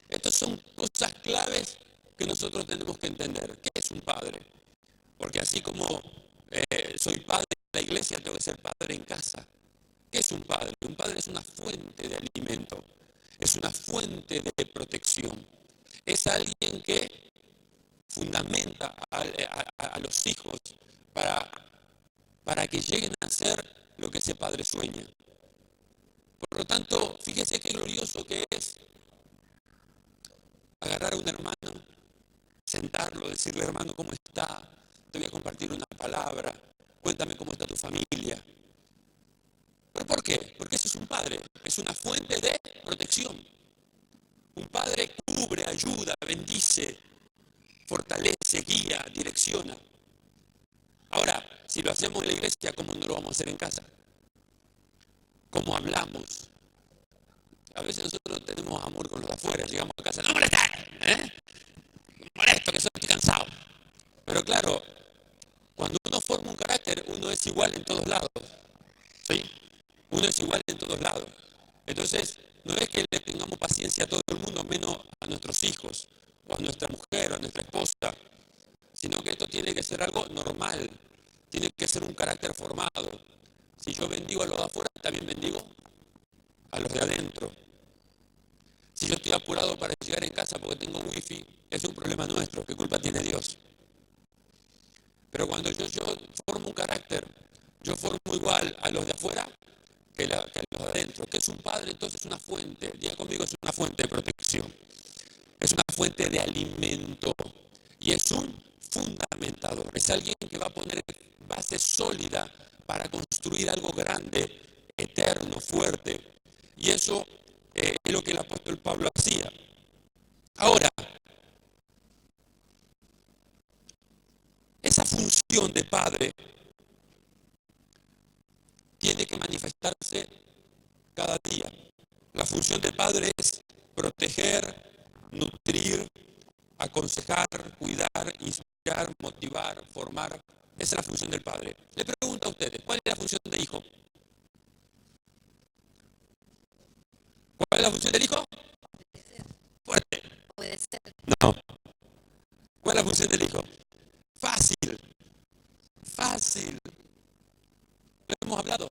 Estas son cosas claves que nosotros tenemos que entender. ¿Qué es un padre? Porque así como soy padre en la iglesia, tengo que ser padre en casa. ¿Qué es un padre? Un padre es una fuente de alimento. Es una fuente de protección. Es alguien que fundamenta a los hijos para que lleguen a ser lo que ese padre sueña. Por lo tanto, fíjese qué glorioso que es agarrar a un hermano, sentarlo, decirle, hermano, ¿cómo está? Te voy a compartir una palabra, cuéntame cómo está tu familia. ¿Pero por qué? Porque eso es un padre, es una fuente de protección. Un padre cubre, ayuda, bendice, fortalece, guía, direcciona. Ahora, si lo hacemos en la iglesia, ¿cómo no lo vamos a hacer en casa? ¿Cómo hablamos? A veces nosotros tenemos amor con los de afuera, llegamos a casa, no molestar, molesto que estoy cansado. Pero claro, cuando uno forma un carácter, uno es igual en todos lados. ¿Sí? Uno es igual en todos lados. Entonces, no es que le tengamos paciencia a todo el mundo, menos a nuestros hijos, o a nuestra mujer, o a nuestra esposa, sino que esto tiene que ser algo normal, tiene que ser un carácter formado. Si yo bendigo a los de afuera, también bendigo a los de adentro. Si yo estoy apurado para llegar en casa porque tengo wifi, es un problema nuestro, ¿qué culpa tiene Dios? Pero cuando yo formo un carácter, yo formo igual a los de afuera que a los de adentro, que es un padre, entonces es una fuente, diga conmigo, es una fuente de protección, es una fuente de alimento y es un fundamentador, es alguien que va a poner base sólida para construir algo grande, eterno, fuerte, y eso es lo que el apóstol Pablo hacía. Ahora, esa función de padre tiene que manifestarse cada día. La función del padre es proteger, nutrir, aconsejar, cuidar, inspirar, motivar, formar. Esa es la función del padre. Le pregunto a ustedes, ¿cuál es la función del hijo? ¿Cuál es la función del hijo? Fuerte. Obedecer. No. ¿Cuál es la función del hijo? Fácil. Fácil. ¿Lo hemos hablado?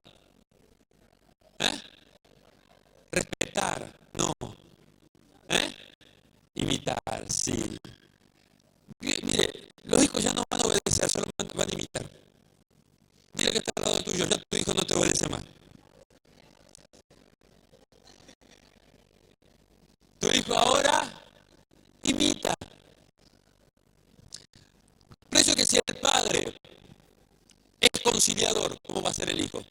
Respetar. No. Imitar, sí. Mire, los hijos ya no van a obedecer, solo van a imitar. Dile que está al lado tuyo, ya tu hijo no te obedece más. Tu hijo ahora imita. Por eso que si el padre es conciliador, ¿cómo va a ser el hijo?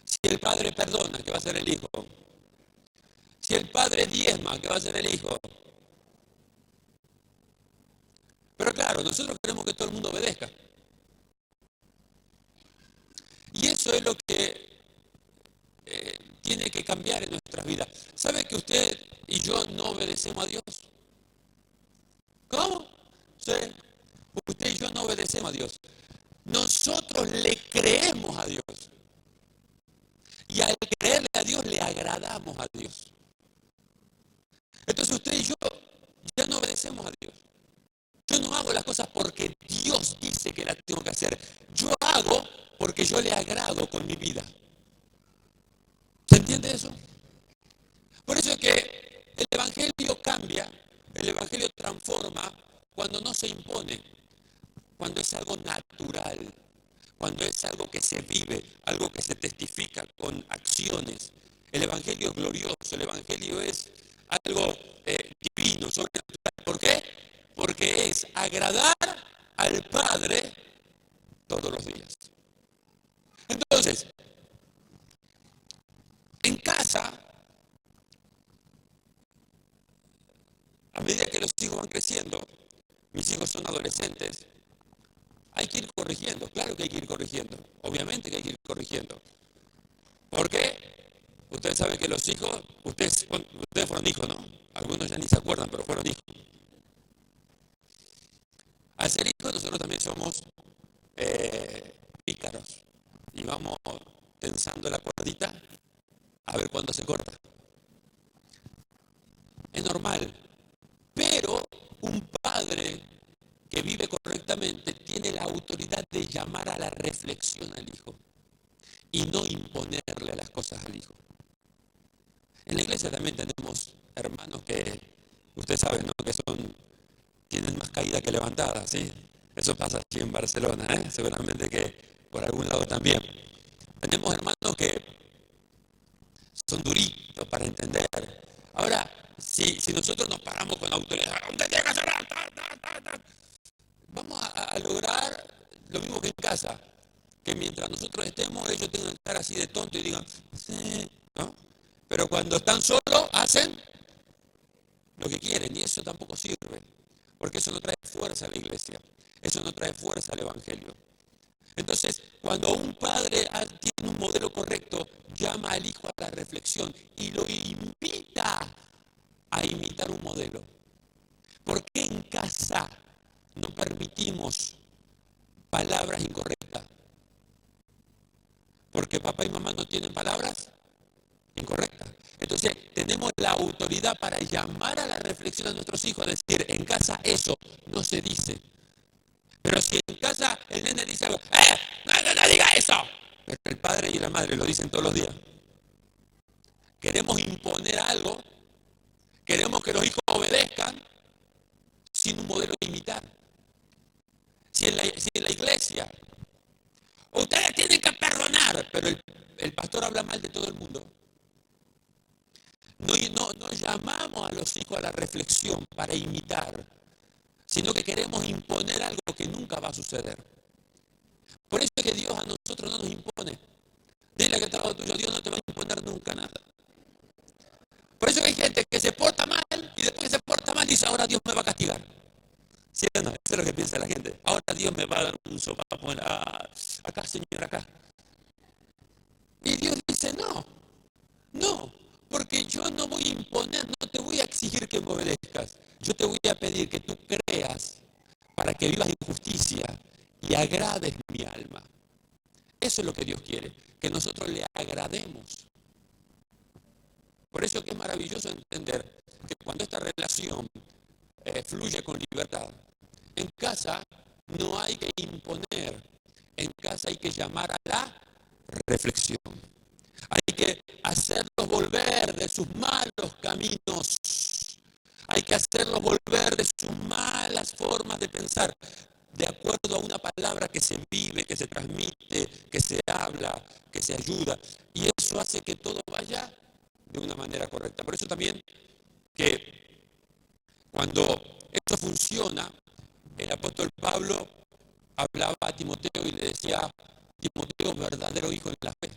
Si el padre perdona, ¿qué va a ser el hijo? Si el padre diezma, ¿qué va a ser el hijo? Pero claro, nosotros queremos que todo el mundo obedezca. Y eso es lo que tiene que cambiar en nuestras vidas. ¿Sabe que usted y yo no obedecemos a Dios? ¿Cómo? Sí. Usted y yo no obedecemos a Dios. Nosotros le creemos a Dios. Y al creerle a Dios le agradamos a Dios. Entonces usted y yo ya no obedecemos a Dios. Yo no hago las cosas porque Dios dice que las tengo que hacer. Yo hago porque yo le agrado con mi vida. ¿Se entiende eso? Por eso es que el Evangelio cambia, el Evangelio transforma cuando no se impone, cuando es algo natural, cuando es algo que se vive, algo que se testifica con acciones. El Evangelio es glorioso, el Evangelio es algo divino, sobrenatural. ¿Por qué? Porque es agradar al Padre todos los días. Entonces, en casa, a medida que los hijos van creciendo, mis hijos son adolescentes, hay que ir corrigiendo, claro que hay que ir corrigiendo, obviamente que hay que ir corrigiendo. ¿Por qué? Ustedes saben que los hijos, ustedes fueron hijos, ¿no? Algunos ya ni se acuerdan, pero fueron hijos. Al ser hijos nosotros también somos pícaros y vamos tensando la cuerdita a ver cuándo se corta. Es normal, pero un padre que vive correctamente tiene la autoridad de llamar a la reflexión al hijo y no imponerle las cosas al hijo. En la iglesia también tenemos hermanos que, ustedes saben, ¿no? Que tienen más caída que levantada, ¿sí? Eso pasa aquí en Barcelona, seguramente que por algún lado también. Tenemos hermanos que son duritos para entender. Ahora, si nosotros nos paramos con autoridad, vamos a lograr lo mismo que en casa, que mientras nosotros estemos, ellos tengan que estar así de tonto y digan, sí, ¿no? Pero cuando están solos, hacen lo que quieren y eso tampoco sirve, porque eso no trae fuerza a la iglesia, eso no trae fuerza al evangelio. Entonces, cuando un padre tiene un modelo correcto, llama al hijo a la reflexión y lo invita a imitar un modelo. ¿Por qué en casa no permitimos palabras incorrectas? Porque papá y mamá no tienen palabras incorrectas. Entonces, tenemos la autoridad para llamar a la reflexión a nuestros hijos, decir, en casa eso no se dice. Pero si en casa el nene dice algo, no diga eso. Pero el padre y la madre lo dicen todos los días. Queremos imponer algo, queremos que los hijos obedezcan sin un modelo de imitar. Si en la iglesia ustedes tienen que perdonar, pero el pastor habla mal de todo el mundo. No llamamos a los hijos a la reflexión para imitar, sino que queremos imponer algo que nunca va a suceder. Por eso es que Dios a nosotros no nos impone. Dile que trabajo tuyo, Dios no te va a imponer nunca nada. Por eso hay gente que se porta mal y después que se porta mal dice, ahora Dios me va a castigar. ¿Sí o no? Eso es lo que piensa la gente. Ahora Dios me va a dar un sopapo acá, Señor, acá. Y Dios dice, no, porque yo no voy a imponer, no te voy a exigir que me obedezcas. Yo te voy a pedir que tú creas para que vivas en justicia y agrades mi alma. Eso es lo que Dios quiere, que nosotros le agrademos. Por eso que es maravilloso entender que cuando esta relación fluye con libertad, en casa no hay que imponer, en casa hay que llamar a la reflexión. Hay que hacerlos volver de sus malos caminos. Hay que hacerlos volver de sus malas formas de pensar, de acuerdo a una palabra que se vive, que se transmite, que se habla, que se ayuda. Y eso hace que todo vaya de una manera correcta. Por eso también que cuando eso funciona, el apóstol Pablo hablaba a Timoteo y le decía, Timoteo, verdadero hijo en la fe.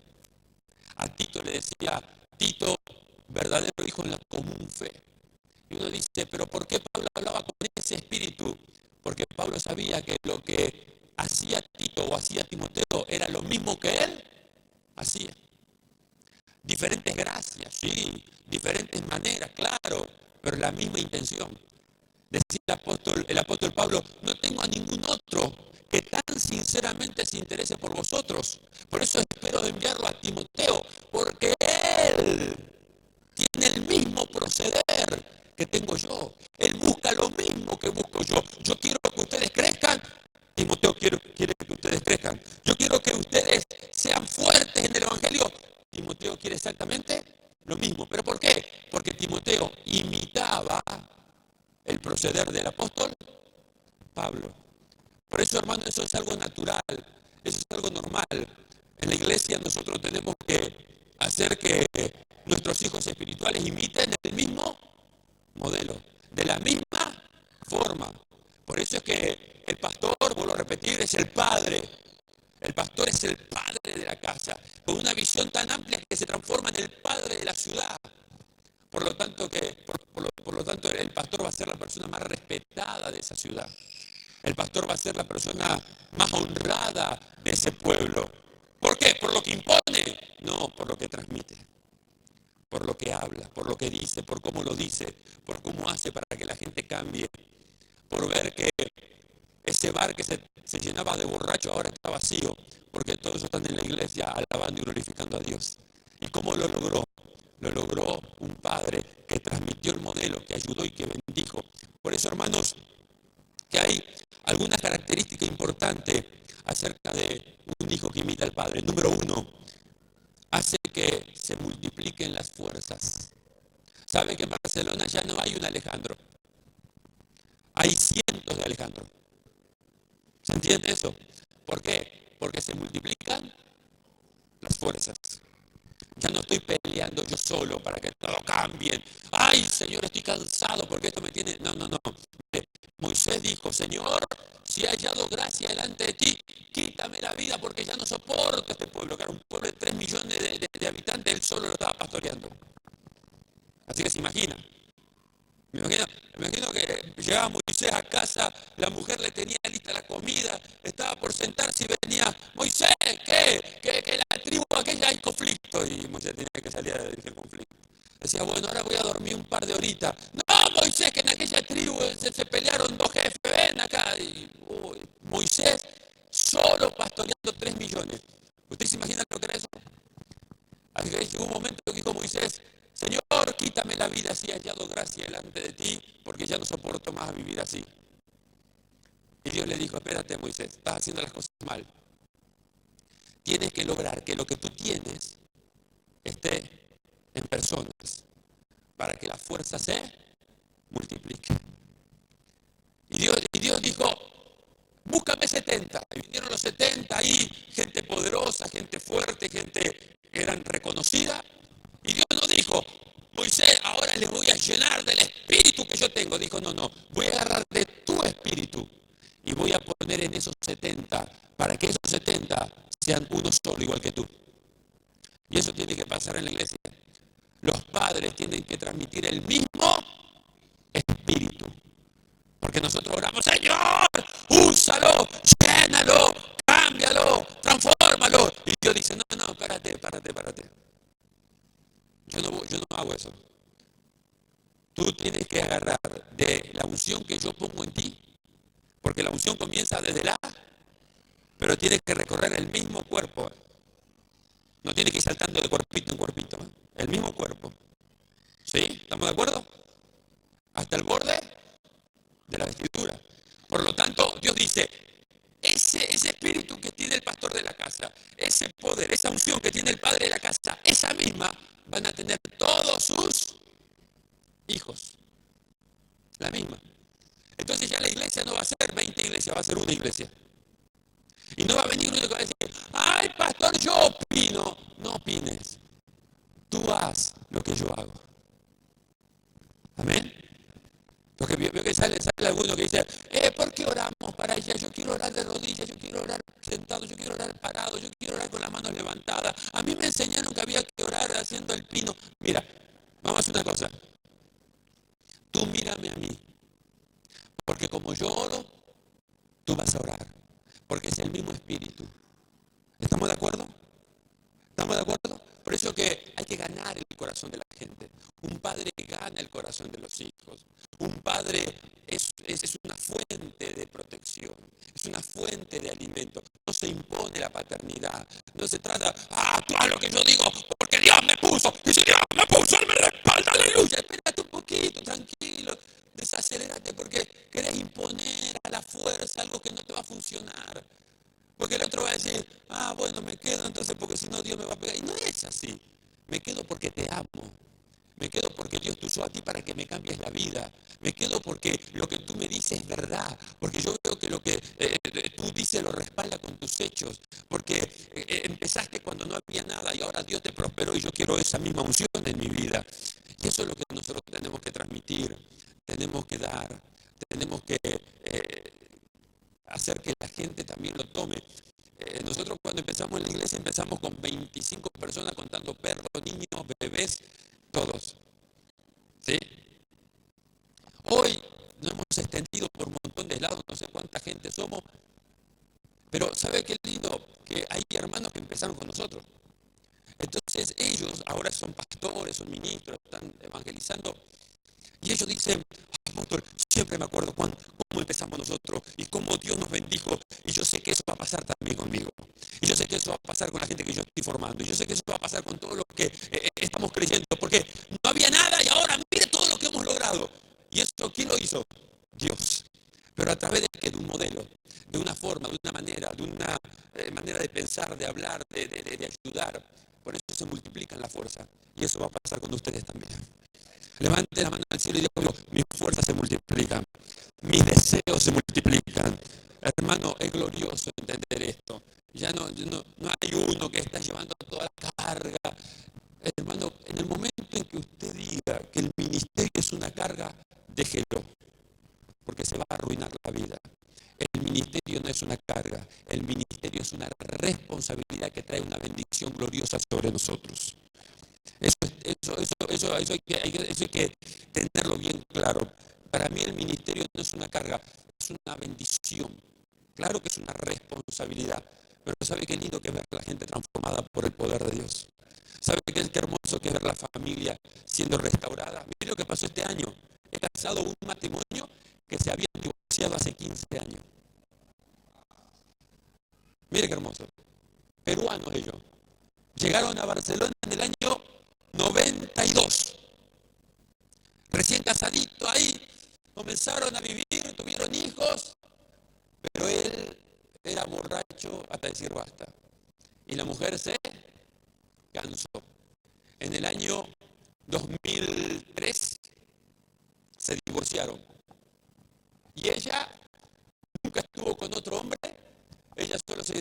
A Tito le decía, Tito, verdadero hijo en la común fe. Y uno dice, pero ¿por qué Pablo hablaba con ese espíritu? Porque Pablo sabía que lo que hacía Tito o hacía Timoteo era lo mismo que él hacía. Diferentes gracias, sí, diferentes maneras, claro, pero la misma intención. Decía el apóstol Pablo, no tengo a ningún otro que tan sinceramente se interese por vosotros. Por eso espero enviarlo a Timoteo, porque él tiene el mismo proceder que tengo yo. Él busca lo mismo que busco yo. Yo quiero que ustedes crezcan. Timoteo quiere que ustedes crezcan. Yo quiero que ustedes sean fuertes en el evangelio. Timoteo quiere exactamente lo mismo. ¿Pero por qué? Porque Timoteo imitaba el proceder del apóstol Pablo. Por eso, hermano, eso es algo natural, eso es algo normal. En la iglesia nosotros tenemos que hacer que nuestros hijos espirituales imiten el mismo modelo, de la misma forma. Por eso es que el pastor, vuelvo a repetir, es el padre. El pastor es el padre de la casa, con una visión tan amplia que se transforma en el padre de la ciudad. Por lo tanto, Por lo tanto, el pastor va a ser la persona más respetada de esa ciudad. El pastor va a ser la persona más honrada de ese pueblo. ¿Por qué? ¿Por lo que impone? No, por lo que transmite. Por lo que habla, por lo que dice, por cómo lo dice, por cómo hace para que la gente cambie. Por ver que ese bar que se llenaba de borrachos ahora está vacío, porque todos están en la iglesia alabando y glorificando a Dios. ¿Y cómo lo logró? Lo logró un padre que transmitió el modelo, que ayudó y que bendijo. Por eso, hermanos, que hay algunas características importantes acerca de un hijo que imita al padre. Número uno, hace que se multipliquen las fuerzas. ¿Sabe que en Barcelona ya no hay un Alejandro? Hay cientos de Alejandro. ¿Se entiende eso? ¿Por qué? Porque se multiplican las fuerzas. Ya no estoy peleando yo solo para que todo cambie. Ay, Señor, estoy cansado porque esto me tiene... No. Moisés dijo, Señor, si he hallado gracia delante de ti, quítame la vida porque ya no soporto este pueblo, que era un pueblo de 3 millones de habitantes, él solo lo estaba pastoreando. Así que se imagina. Me imagino que llegaba Moisés a casa, la mujer le tenía lista la comida, estaba por sentarse y venía, Moisés, que la tribu aquella hay conflicto, y Moisés tenía que salir a dirigir el conflicto. Decía, bueno, ahora voy a dormir un par de horitas. No, Moisés, que en aquella tribu se pelearon 2 jefes, ven acá. Y, Moisés solo pastoreando 3 millones. ¿Usted se imagina lo que era eso? Así que llegó un momento que dijo Moisés, Señor, quítame la vida si he hallado gracia delante de ti, porque ya no soporto más vivir así. Y Dios le dijo, espérate, Moisés, estás haciendo las cosas mal. Tienes que lograr que lo que tú tienes esté en personas, para que la fuerza se multiplique. Y Dios dijo, búscame 70. Y vinieron los 70 ahí, gente poderosa, gente fuerte, gente que eran reconocida. Y Dios no dijo, Moisés, ahora les voy a llenar del espíritu que yo tengo. Dijo, no, voy a agarrar de tu espíritu y voy a poner en esos 70 para que esos 70 sean uno solo, igual que tú. Y eso tiene que pasar en la iglesia. Los padres tienen que transmitir el mismo espíritu. Porque nosotros oramos, Señor, úsalo, llénalo, cámbialo, transfórmalo. Y Dios dice, no, párate. Yo no hago eso. Tú tienes que agarrar de la unción que yo pongo en ti. Porque la unción comienza desde la, pero tienes que recorrer el mismo cuerpo. No tienes que ir saltando de cuerpito en cuerpito. El mismo cuerpo. ¿Sí? ¿Estamos de acuerdo? Hasta el borde de la vestidura. Por lo tanto, Dios dice, ese espíritu que tiene el pastor de la casa, ese poder, esa unción que tiene el padre de la casa, esa misma van a tener todos sus hijos. La misma. Entonces ya la iglesia no va a ser 20 iglesias, va a ser una iglesia. Y no va a venir uno que va a decir, ay, pastor, yo opino. No opines. Tú haz lo que yo hago. Amén. Porque veo que sale alguno que dice, ¿por qué oramos para ella? Yo quiero orar de rodillas, yo quiero orar sentado, yo quiero orar parado, yo quiero orar con las manos levantadas. A mí me enseñaron que había que orar haciendo el pino. Mira, vamos a hacer una cosa. Tú mírame a mí. Porque como yo oro, tú vas a orar. Porque es el mismo espíritu. ¿Estamos de acuerdo? ¿Estamos de acuerdo? Por eso que hay que ganar el corazón de la gente. Un padre gana el corazón de los hijos. Un padre es una fuente de protección, es una fuente de alimento. No se impone la paternidad. No se trata, tú haz lo que yo digo porque Dios me puso. Y si Dios me puso, Él me respalda, aleluya. Espérate un poquito, tranquilo. Desacelérate porque querés imponer a la fuerza algo que no te va a funcionar. Porque el otro va a decir, bueno, me quedo entonces porque si no Dios me va a pegar. Y no es así. Me quedo porque te amo. Me quedo porque Dios te usó a ti para que me cambies la vida. Me quedo porque lo que tú me dices es verdad. Porque yo veo que lo que tú dices lo respalda con tus hechos. Porque empezaste cuando no había nada y ahora Dios te prosperó y yo quiero esa misma unción en mi vida. Y eso es lo que nosotros tenemos que transmitir. Tenemos que dar. Tenemos que hacer que la gente también lo tome. Nosotros cuando empezamos en la iglesia empezamos con 25 personas contando perros, niños, bebés, todos. ¿Sí? Hoy nos hemos extendido por un montón de lados, no sé cuánta gente somos, pero ¿sabe qué lindo? Que hay hermanos que empezaron con nosotros. Entonces ellos ahora son pastores, son ministros, están evangelizando. Y ellos dicen, pastor, siempre me acuerdo cómo empezamos nosotros y cómo Dios nos bendijo. Y yo sé que eso va a pasar también conmigo. Y yo sé que eso va a pasar con la gente que yo estoy formando. Y yo sé que eso va a pasar con todo lo que estamos creyendo. Porque no había nada y ahora mire todo lo que hemos logrado. Y eso, ¿quién lo hizo? Dios. Pero a través de un modelo, de una forma, de una manera de pensar, de hablar, de ayudar. Por eso se multiplican la fuerza. Y eso va a pasar con ustedes también. Levante la mano al cielo y diga, mis fuerzas se multiplican, mis deseos se multiplican. Hermano, es glorioso entender esto. Ya no hay uno que está llevando toda la carga. Hermano, en el momento en que usted diga que el ministerio es una carga, déjelo, porque se va a arruinar la vida. El ministerio no es una carga, el ministerio es una responsabilidad que trae una bendición gloriosa sobre nosotros. Eso hay que tenerlo bien claro. Para mí el ministerio no es una carga, es una bendición. Claro que es una responsabilidad, pero ¿sabe qué lindo que es ver a la gente transformada por el poder de Dios? ¿Sabe qué hermoso que es ver la familia siendo restaurada? Mire lo que pasó este año. He casado un matrimonio que se habían divorciado hace 15 años. Mire qué hermoso. Peruanos ellos. Llegaron a Barcelona en el año 92. Recién casadito ahí, comenzaron a vivir, tuvieron hijos, pero él era borracho hasta decir basta. Y la mujer se cansó. En el año 2003 se divorciaron. Y ella nunca estuvo con otro hombre, ella solo se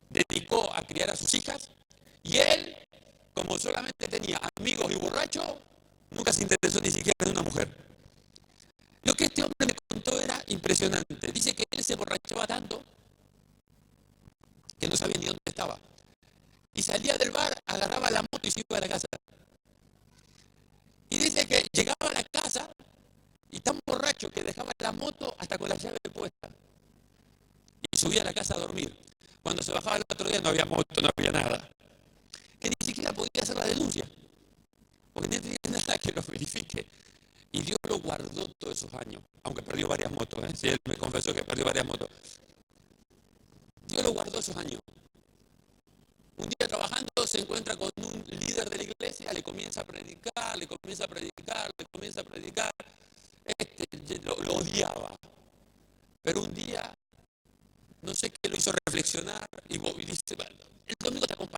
dedicó a criar a sus hijas. Y él, como solamente tenía amigos y borrachos, nunca se interesó ni siquiera en una mujer. Lo que este hombre me contó era impresionante. Dice que él se borrachaba tanto que no sabía ni dónde estaba. Y salía del bar, agarraba la moto y se iba a la casa. Y dice que llegaba a la casa y tan borracho que dejaba la moto hasta con la llave puesta. Y subía a la casa a dormir. Cuando se bajaba el otro día no había moto, no había nada. Que ni siquiera podía hacer la denuncia. Porque no tenía nada que lo verifique. Y Dios lo guardó todos esos años. Aunque perdió varias motos. Sí, él me confesó que perdió varias motos. Dios lo guardó esos años. Un día trabajando se encuentra con un líder de la iglesia, le comienza a predicar, le comienza a predicar. Lo odiaba. Pero un día, no sé qué lo hizo reflexionar y dice, bueno, el domingo te acompaño.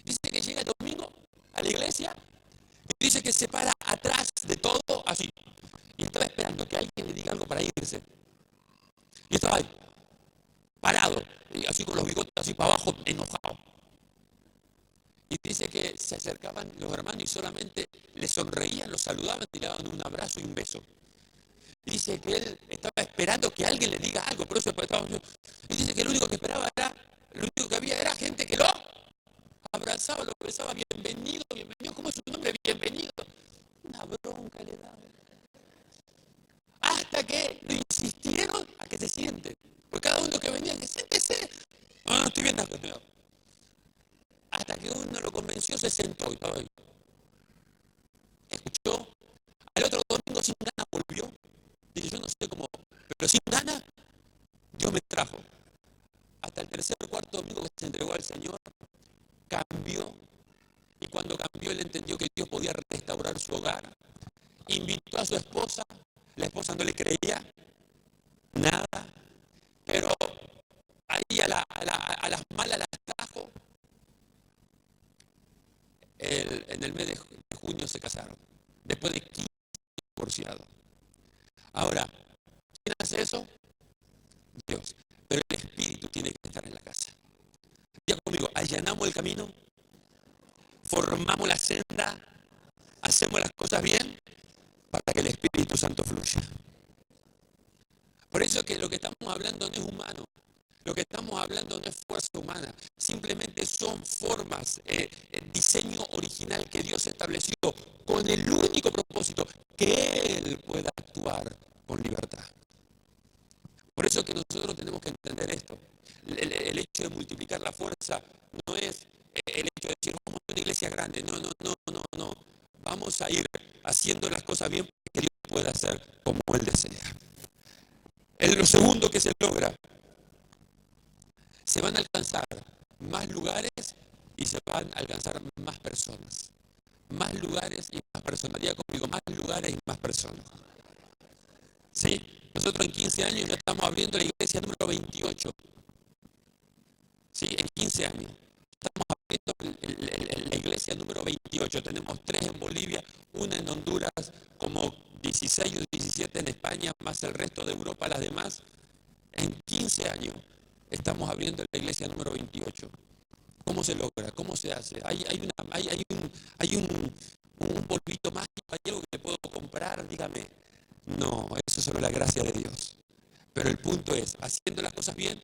Dice que llega el domingo a la iglesia y dice que se para atrás de todo así. Y estaba esperando que alguien le diga algo para irse. Y estaba ahí, parado, y así con los bigotes así para abajo, enojado. Y dice que se acercaban los hermanos y solamente le sonreían, los saludaban, tiraban un abrazo y un beso. Y dice que él estaba esperando que alguien le diga algo, por eso estaba. Y dice que lo único que esperaba era, lo único que había era gente que lo abrazaba, lo besaba, bienvenido, ¿cómo es su nombre? Bienvenido. Una bronca le daba. Hasta que lo insistieron a que se siente. Porque cada uno que venía, que siéntese. No, estoy bien. Hasta que uno lo convenció, se sentó y estaba ahí. Escuchó. Al otro domingo sin ganas volvió. Dice, yo no sé cómo, pero sin ganas, Dios me trajo. Hasta el tercer o cuarto domingo que se entregó al Señor, cambió. Y cuando cambió, él entendió que Dios podía restaurar su hogar. Invitó a su esposa. La esposa no le creía nada. Pero ahí a las malas las trajo. En el mes de junio se casaron. Después de 15 divorciados. Ahora, ¿quién hace eso? Dios. Pero el Espíritu tiene que estar en la casa. Diga conmigo, allanamos el camino, formamos la senda, hacemos las cosas bien para que el Espíritu Santo fluya. Por eso que lo que estamos hablando no es humano, Lo que estamos hablando no es fuerza humana, simplemente son formas, diseño original que Dios estableció con el único propósito que Él pueda actuar con libertad. Por eso es que nosotros tenemos que entender esto. El hecho de multiplicar la fuerza no es el hecho de decir, vamos a una iglesia grande. No. Vamos a ir haciendo las cosas bien para que Dios pueda hacer como Él desea. Lo segundo que se logra, se van a alcanzar más lugares y se van a alcanzar más personas. Más lugares y más personas. Diga conmigo, más lugares y más personas. ¿Sí? Nosotros en 15 años ya estamos abriendo la iglesia número 28. ¿Sí? En 15 años. Estamos abriendo la iglesia número 28. Tenemos 3 en Bolivia, una en Honduras, como 16 o 17 en España, más el resto de Europa, las demás. En 15 años estamos abriendo la iglesia número 28. ¿Cómo se logra? ¿Cómo se hace? ¿Hay un polvito mágico? ¿Hay algo que le puedo comprar? Dígame. No, eso es solo la gracia de Dios. Pero el punto es, haciendo las cosas bien,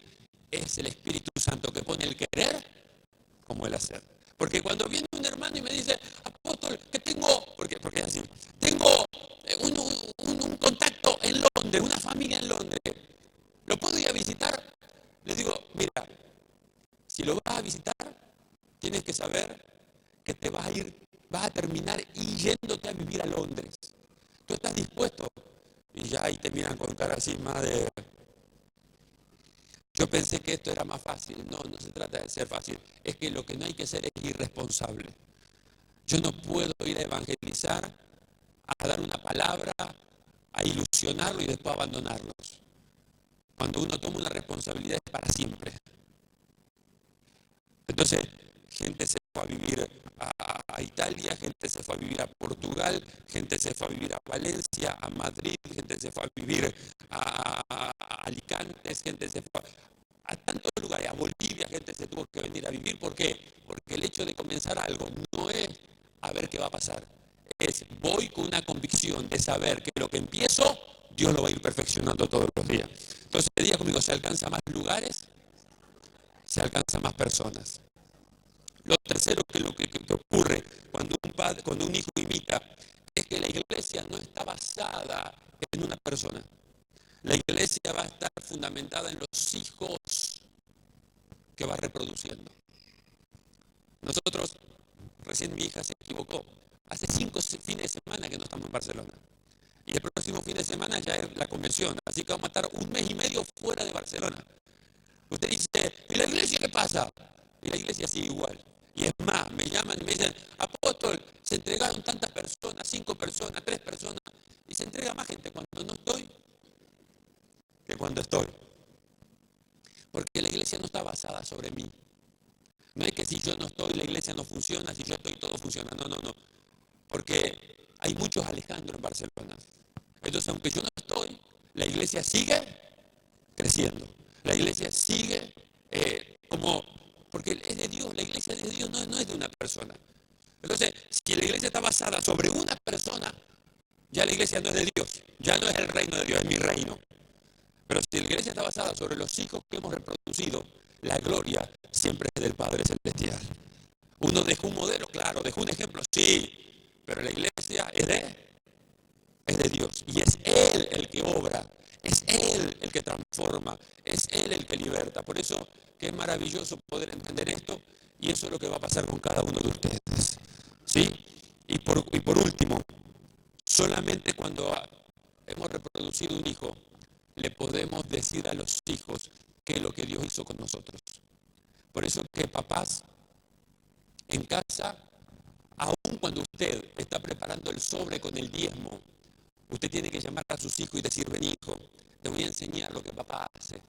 es el Espíritu Santo que pone el querer como el hacer. Porque cuando viene un hermano y me dice, apóstol, que tengo, porque es así, tengo un contacto en Londres, una familia en Londres, ¿lo puedo ir a visitar? Le digo, mira, si lo vas a visitar, tienes que saber que te vas a terminar yéndote a vivir a Londres. ¿Tú estás dispuesto? Y ya ahí te miran con cara así más de... Yo pensé que esto era más fácil. No se trata de ser fácil. Es que lo que no hay que ser es irresponsable. Yo no puedo ir a evangelizar, a dar una palabra, a ilusionarlo y después abandonarlos. Cuando uno toma una responsabilidad es para siempre. Entonces, gente se fue a vivir a Italia, gente se fue a vivir a Portugal, gente se fue a vivir a Valencia, a Madrid, gente se fue a vivir a Alicante, gente se fue a tantos lugares, a Bolivia, gente se tuvo que venir a vivir. ¿Por qué? Porque el hecho de comenzar algo no es a ver qué va a pasar, es voy con una convicción de saber que lo que empiezo, Dios lo va a ir perfeccionando todos los días. Entonces, diga conmigo, se alcanza más lugares, se alcanza más personas. Lo tercero que ocurre cuando un hijo imita es que la iglesia no está basada en una persona. La iglesia va a estar fundamentada en los hijos que va reproduciendo. Nosotros, recién mi hija se equivocó, hace 5 fines de semana que no estamos en Barcelona. Y el próximo fin de semana ya es la convención, así que vamos a estar 1 mes y medio fuera de Barcelona. Usted dice, ¿y la iglesia qué pasa? Y la iglesia sigue igual. Y es más, me llaman y me dicen, apóstol, se entregaron tantas personas, 5 personas, 3 personas, y se entrega más gente cuando no estoy que cuando estoy. Porque la iglesia no está basada sobre mí. No es que si yo no estoy, la iglesia no funciona, si yo estoy, todo funciona. No. Porque hay muchos Alejandro en Barcelona. Entonces, aunque yo no estoy, la iglesia sigue creciendo. La iglesia sigue porque es de Dios, la iglesia de Dios no es de una persona. Entonces, si la iglesia está basada sobre una persona, ya la iglesia no es de Dios, ya no es el reino de Dios, es mi reino. Pero si la iglesia está basada sobre los hijos que hemos reproducido, la gloria siempre es del Padre Celestial. Uno dejó un modelo, claro, dejó un ejemplo, sí, pero la iglesia es de Dios y es Él el que obra, es Él el que transforma, es Él el que liberta. Por eso que es maravilloso poder entender esto y eso es lo que va a pasar con cada uno de ustedes. ¿Sí? Y por último, solamente cuando hemos reproducido un hijo, le podemos decir a los hijos qué es lo que Dios hizo con nosotros. Por eso que papás, en casa, aun cuando usted está preparando el sobre con el diezmo, usted tiene que llamar a sus hijos y decir, ven hijo, te voy a enseñar lo que papá hace.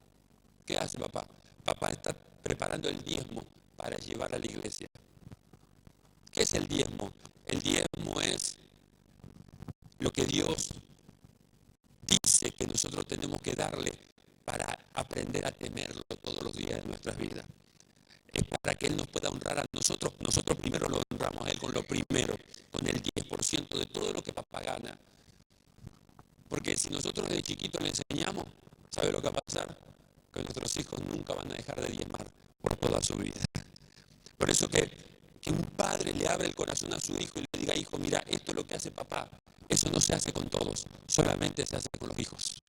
¿Qué hace papá? Papá está preparando el diezmo para llevar a la iglesia. ¿Qué es el diezmo? El diezmo es lo que Dios dice que nosotros tenemos que darle para aprender a temerlo todos los días de nuestras vidas. Es para que Él nos pueda honrar a nosotros. Nosotros primero lo honramos a Él con lo primero, con el 10% de todo lo que papá gana. Porque si nosotros desde chiquitos le enseñamos, ¿sabe lo que va a pasar? que nuestros hijos nunca van a dejar de diezmar por toda su vida. Por eso que un padre le abra el corazón a su hijo y le diga, hijo, mira, esto es lo que hace papá. Eso no se hace con todos, solamente se hace con los hijos.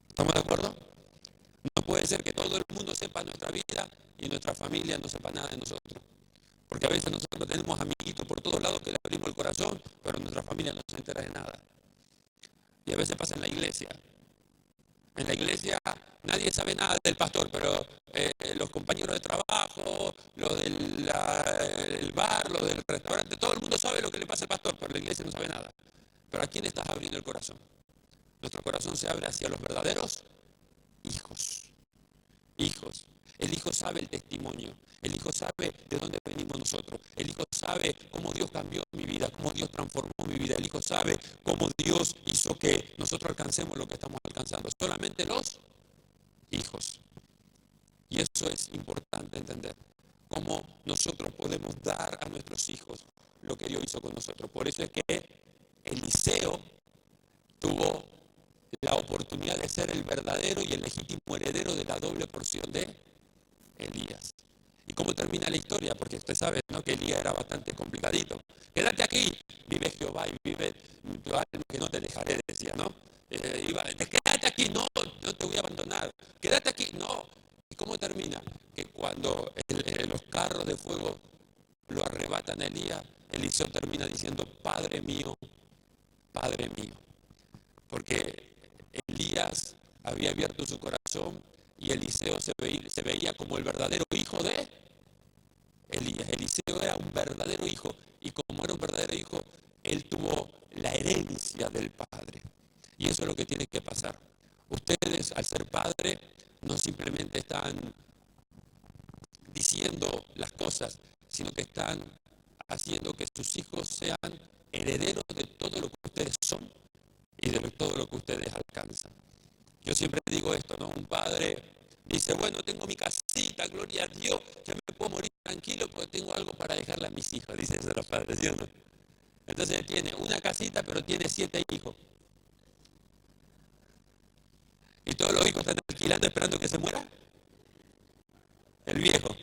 ¿Estamos de acuerdo? No puede ser que todo el mundo sepa nuestra vida y nuestra familia no sepa nada de nosotros. Porque a veces nosotros tenemos amiguitos por todos lados que le abrimos el corazón, pero nuestra familia no se entera de nada. Y a veces pasa en la iglesia. En la iglesia nadie sabe nada del pastor, pero los compañeros de trabajo, los del bar, los del restaurante, todo el mundo sabe lo que le pasa al pastor, pero la iglesia no sabe nada. Pero ¿a quién estás abriendo el corazón? Nuestro corazón se abre hacia los verdaderos hijos. Hijos. El hijo sabe el testimonio. El hijo sabe de dónde venimos nosotros. El hijo sabe cómo Dios cambió mi vida, cómo Dios transformó mi vida. El hijo sabe cómo Dios hizo que nosotros alcancemos lo que estamos alcanzando. Solamente los hijos. Y eso es importante entender. Cómo nosotros podemos dar a nuestros hijos lo que Dios hizo con nosotros. Por eso es que Eliseo tuvo la oportunidad de ser el verdadero y el legítimo heredero de la doble porción de Elías. ¿Y cómo termina la historia? Porque usted sabe, ¿no?, que Elías era bastante complicadito. Quédate aquí, vive Jehová y vive tu alma, que no te dejaré, decía, ¿no? Quédate aquí, no te voy a abandonar. Quédate aquí, no. ¿Y cómo termina? Que cuando los carros de fuego lo arrebatan a Elías, Eliseo termina diciendo, Padre mío, Padre mío. Porque Elías había abierto su corazón y Eliseo se veía como el verdadero hijo de Elías. Eliseo era un verdadero hijo y como era un verdadero hijo, él tuvo la herencia del padre. Y eso es lo que tiene que pasar. Ustedes, al ser padre, no simplemente están diciendo las cosas, sino que están haciendo que sus hijos sean herederos de todo lo que ustedes son y de todo lo que ustedes alcanzan. Yo siempre digo esto, ¿no? Un padre dice, bueno, tengo mi casita, gloria a Dios, ya me puedo morir tranquilo porque tengo algo para dejarle a mis hijos, dicen los padres, ¿sí o no? Entonces tiene una casita, pero tiene 7 hijos. Y todos los hijos están alquilando esperando que se muera el viejo.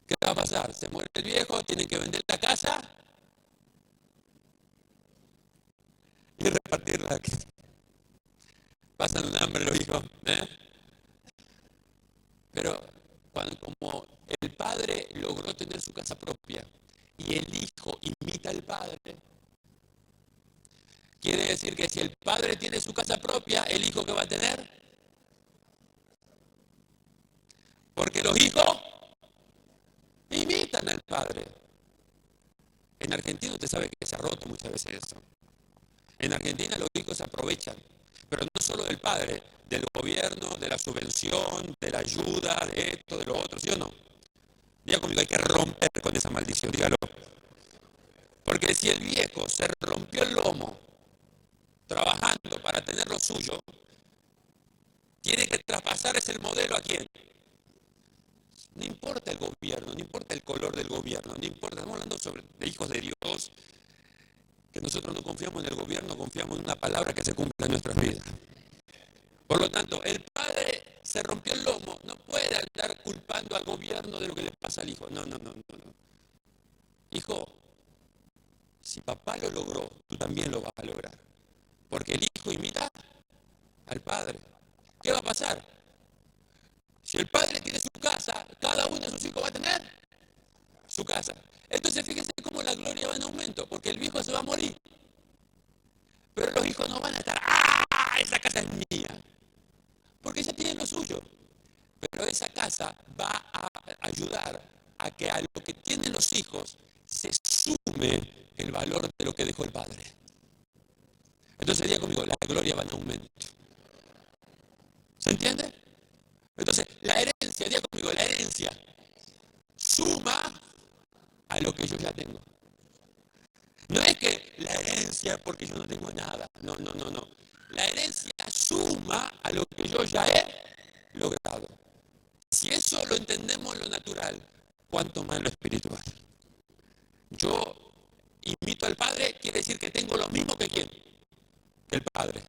¿Qué va a pasar? Se muere el viejo, tienen que vender la casa y repartirla aquí. Pasan un hambre los hijos, ¿eh? Pero como el padre logró tener su casa propia y el hijo imita al padre, quiere decir que si el padre tiene su casa propia, ¿el hijo qué va a tener? Porque los hijos imitan al padre. En Argentina usted sabe que se ha roto muchas veces eso. En Argentina los hijos se aprovechan, pero no solo del padre, del gobierno, de la subvención, de la ayuda, de esto, de lo otro, ¿sí o no? Diga conmigo, hay que romper con esa maldición, dígalo. Porque si el viejo se rompió el lomo trabajando para tener lo suyo, tiene que traspasar ese modelo a quién. No importa el gobierno, no importa el color del gobierno, no importa, estamos hablando de hijos de Dios, que nosotros no confiamos en el gobierno, confiamos en una palabra que se cumpla en nuestras vidas. Por lo tanto, el padre se rompió el lomo, no puede andar culpando al gobierno de lo que le pasa al hijo. No. Hijo, si papá lo logró, tú también lo vas a lograr. Porque el hijo imita al padre. ¿Qué va a pasar? Si el padre tiene su casa, cada uno de sus hijos va a tener su casa. Entonces fíjense cómo la gloria va en aumento, porque el viejo se va a morir. Pero los hijos no van a estar, esa casa es mía. Porque ya tienen lo suyo. Pero esa casa va a ayudar a que a lo que tienen los hijos se sume el valor de lo que dejó el padre. Entonces diga conmigo, la gloria va en aumento. ¿Se entiende? Entonces, la herencia, diga conmigo, la herencia suma a lo que yo ya tengo. No es que la herencia porque yo no tengo nada. No. La herencia suma a lo que yo ya he logrado. Si eso lo entendemos en lo natural, ¿cuánto más en lo espiritual? Yo imito al Padre, quiere decir que tengo lo mismo que ¿quién? Que el Padre.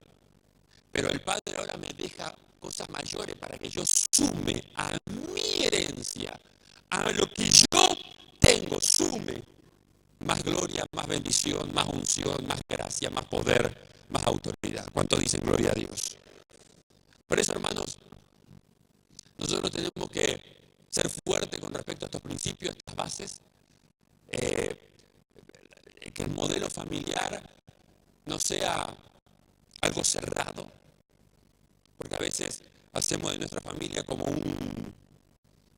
Pero el Padre ahora me deja cosas mayores para que yo sume a mi herencia, a lo que yo tengo, sume más gloria, más bendición, más unción, más gracia, más poder, más autoridad. ¿Cuánto dicen gloria a Dios? Por eso, hermanos, nosotros tenemos que ser fuertes con respecto a estos principios, a estas bases, que el modelo familiar no sea algo cerrado, porque a veces hacemos de nuestra familia como un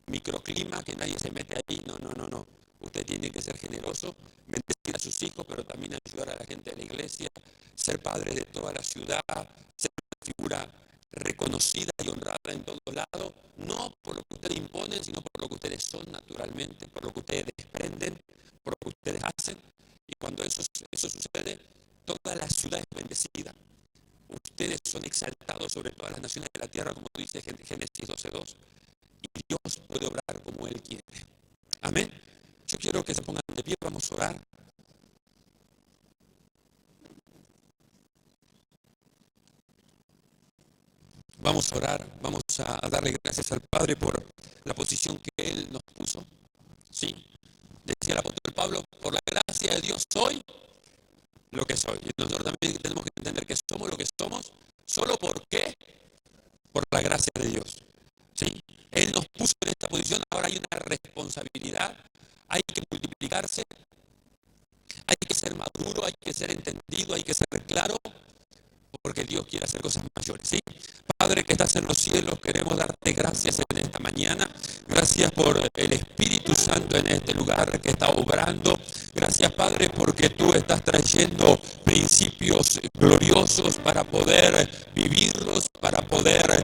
microclima que nadie se mete ahí. No, no, no, no. Usted tiene que ser generoso, bendecir a sus hijos, pero también ayudar a la gente de la iglesia, ser padre de toda la ciudad, ser una figura reconocida y honrada en todo lado, no por lo que ustedes imponen, sino por lo que ustedes son naturalmente, por lo que ustedes desprenden, por lo que ustedes hacen. Y cuando eso sucede, toda la ciudad es bendecida. Ustedes son exaltados sobre todas las naciones de la tierra, como dice Génesis 12:2. Y Dios puede obrar como Él quiere. Amén. Yo quiero que se pongan de pie, vamos a orar. Vamos a orar, vamos a darle gracias al Padre por la posición que Él nos puso. Sí, decía el apóstol Pablo, por la gracia de Dios soy lo que soy. Y nosotros también tenemos que entender que somos lo que somos, solo porque por la gracia de Dios. ¿Sí? Él nos puso en esta posición, ahora hay una responsabilidad, hay que multiplicarse, hay que ser maduro, hay que ser entendido, hay que ser claro, porque Dios quiere hacer cosas mayores. ¿Sí? Padre que estás en los cielos, queremos darte gracias en esta mañana. Gracias por el Espíritu Santo en este lugar que está obrando. Gracias, Padre, porque tú estás trayendo principios gloriosos para poder vivirlos, para poder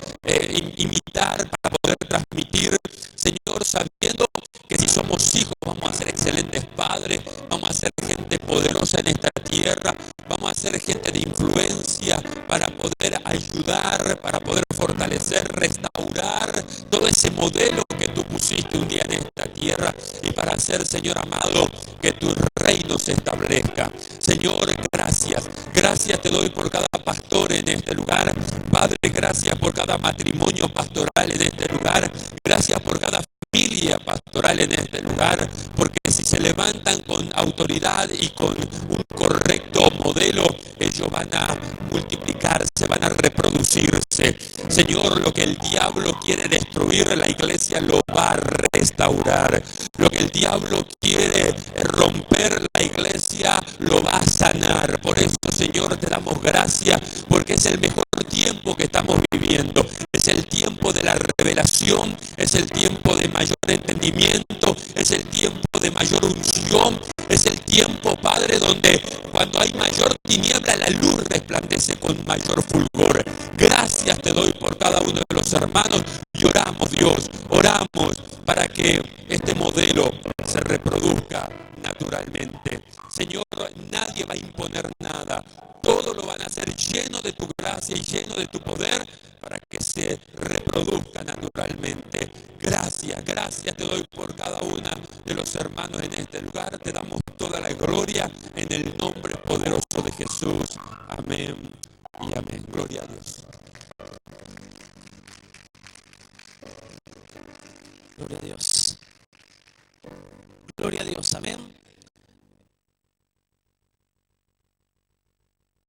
imitar, para poder transmitir. Señor, sabiendo que si somos hijos vamos a ser excelentes padres, vamos a ser gente poderosa en esta tierra, vamos a ser gente de influencia para poder ayudar, para poder fortalecer, restaurar todo ese modelo que tú pusiste un día en esta tierra y para hacer, Señor amado, que tu reino se establezca. Señor, gracias. Gracias te doy por cada pastor en este lugar. Padre, gracias por cada matrimonio pastoral en este lugar. Gracias por cada familia pastoral en este lugar, porque si se levantan con autoridad y con un correcto modelo, ellos van a multiplicarse, van a reproducirse. Señor, lo que el diablo quiere destruir, la iglesia lo va a restaurar. Lo que el diablo quiere romper, la iglesia lo va a sanar. Por eso, Señor, te damos gracias, porque es el mejor tiempo que estamos viviendo. Es el tiempo de la revelación, es el tiempo de mayor entendimiento, es el tiempo de mayor unción, es el tiempo, Padre, donde cuando hay mayor tiniebla, la luz resplandece con mayor fulgor. Gracias te doy por cada uno de los hermanos y oramos, Dios, oramos para que este modelo se reproduzca naturalmente. Señor, nadie va a imponer nada. Todo lo van a hacer lleno de tu gracia y lleno de tu poder para que se reproduzca naturalmente. Gracias, gracias te doy por cada uno de los hermanos en este lugar. Te damos toda la gloria en el nombre poderoso de Jesús. Amén y amén. Gloria a Dios. Gloria a Dios. Gloria a Dios. Amén.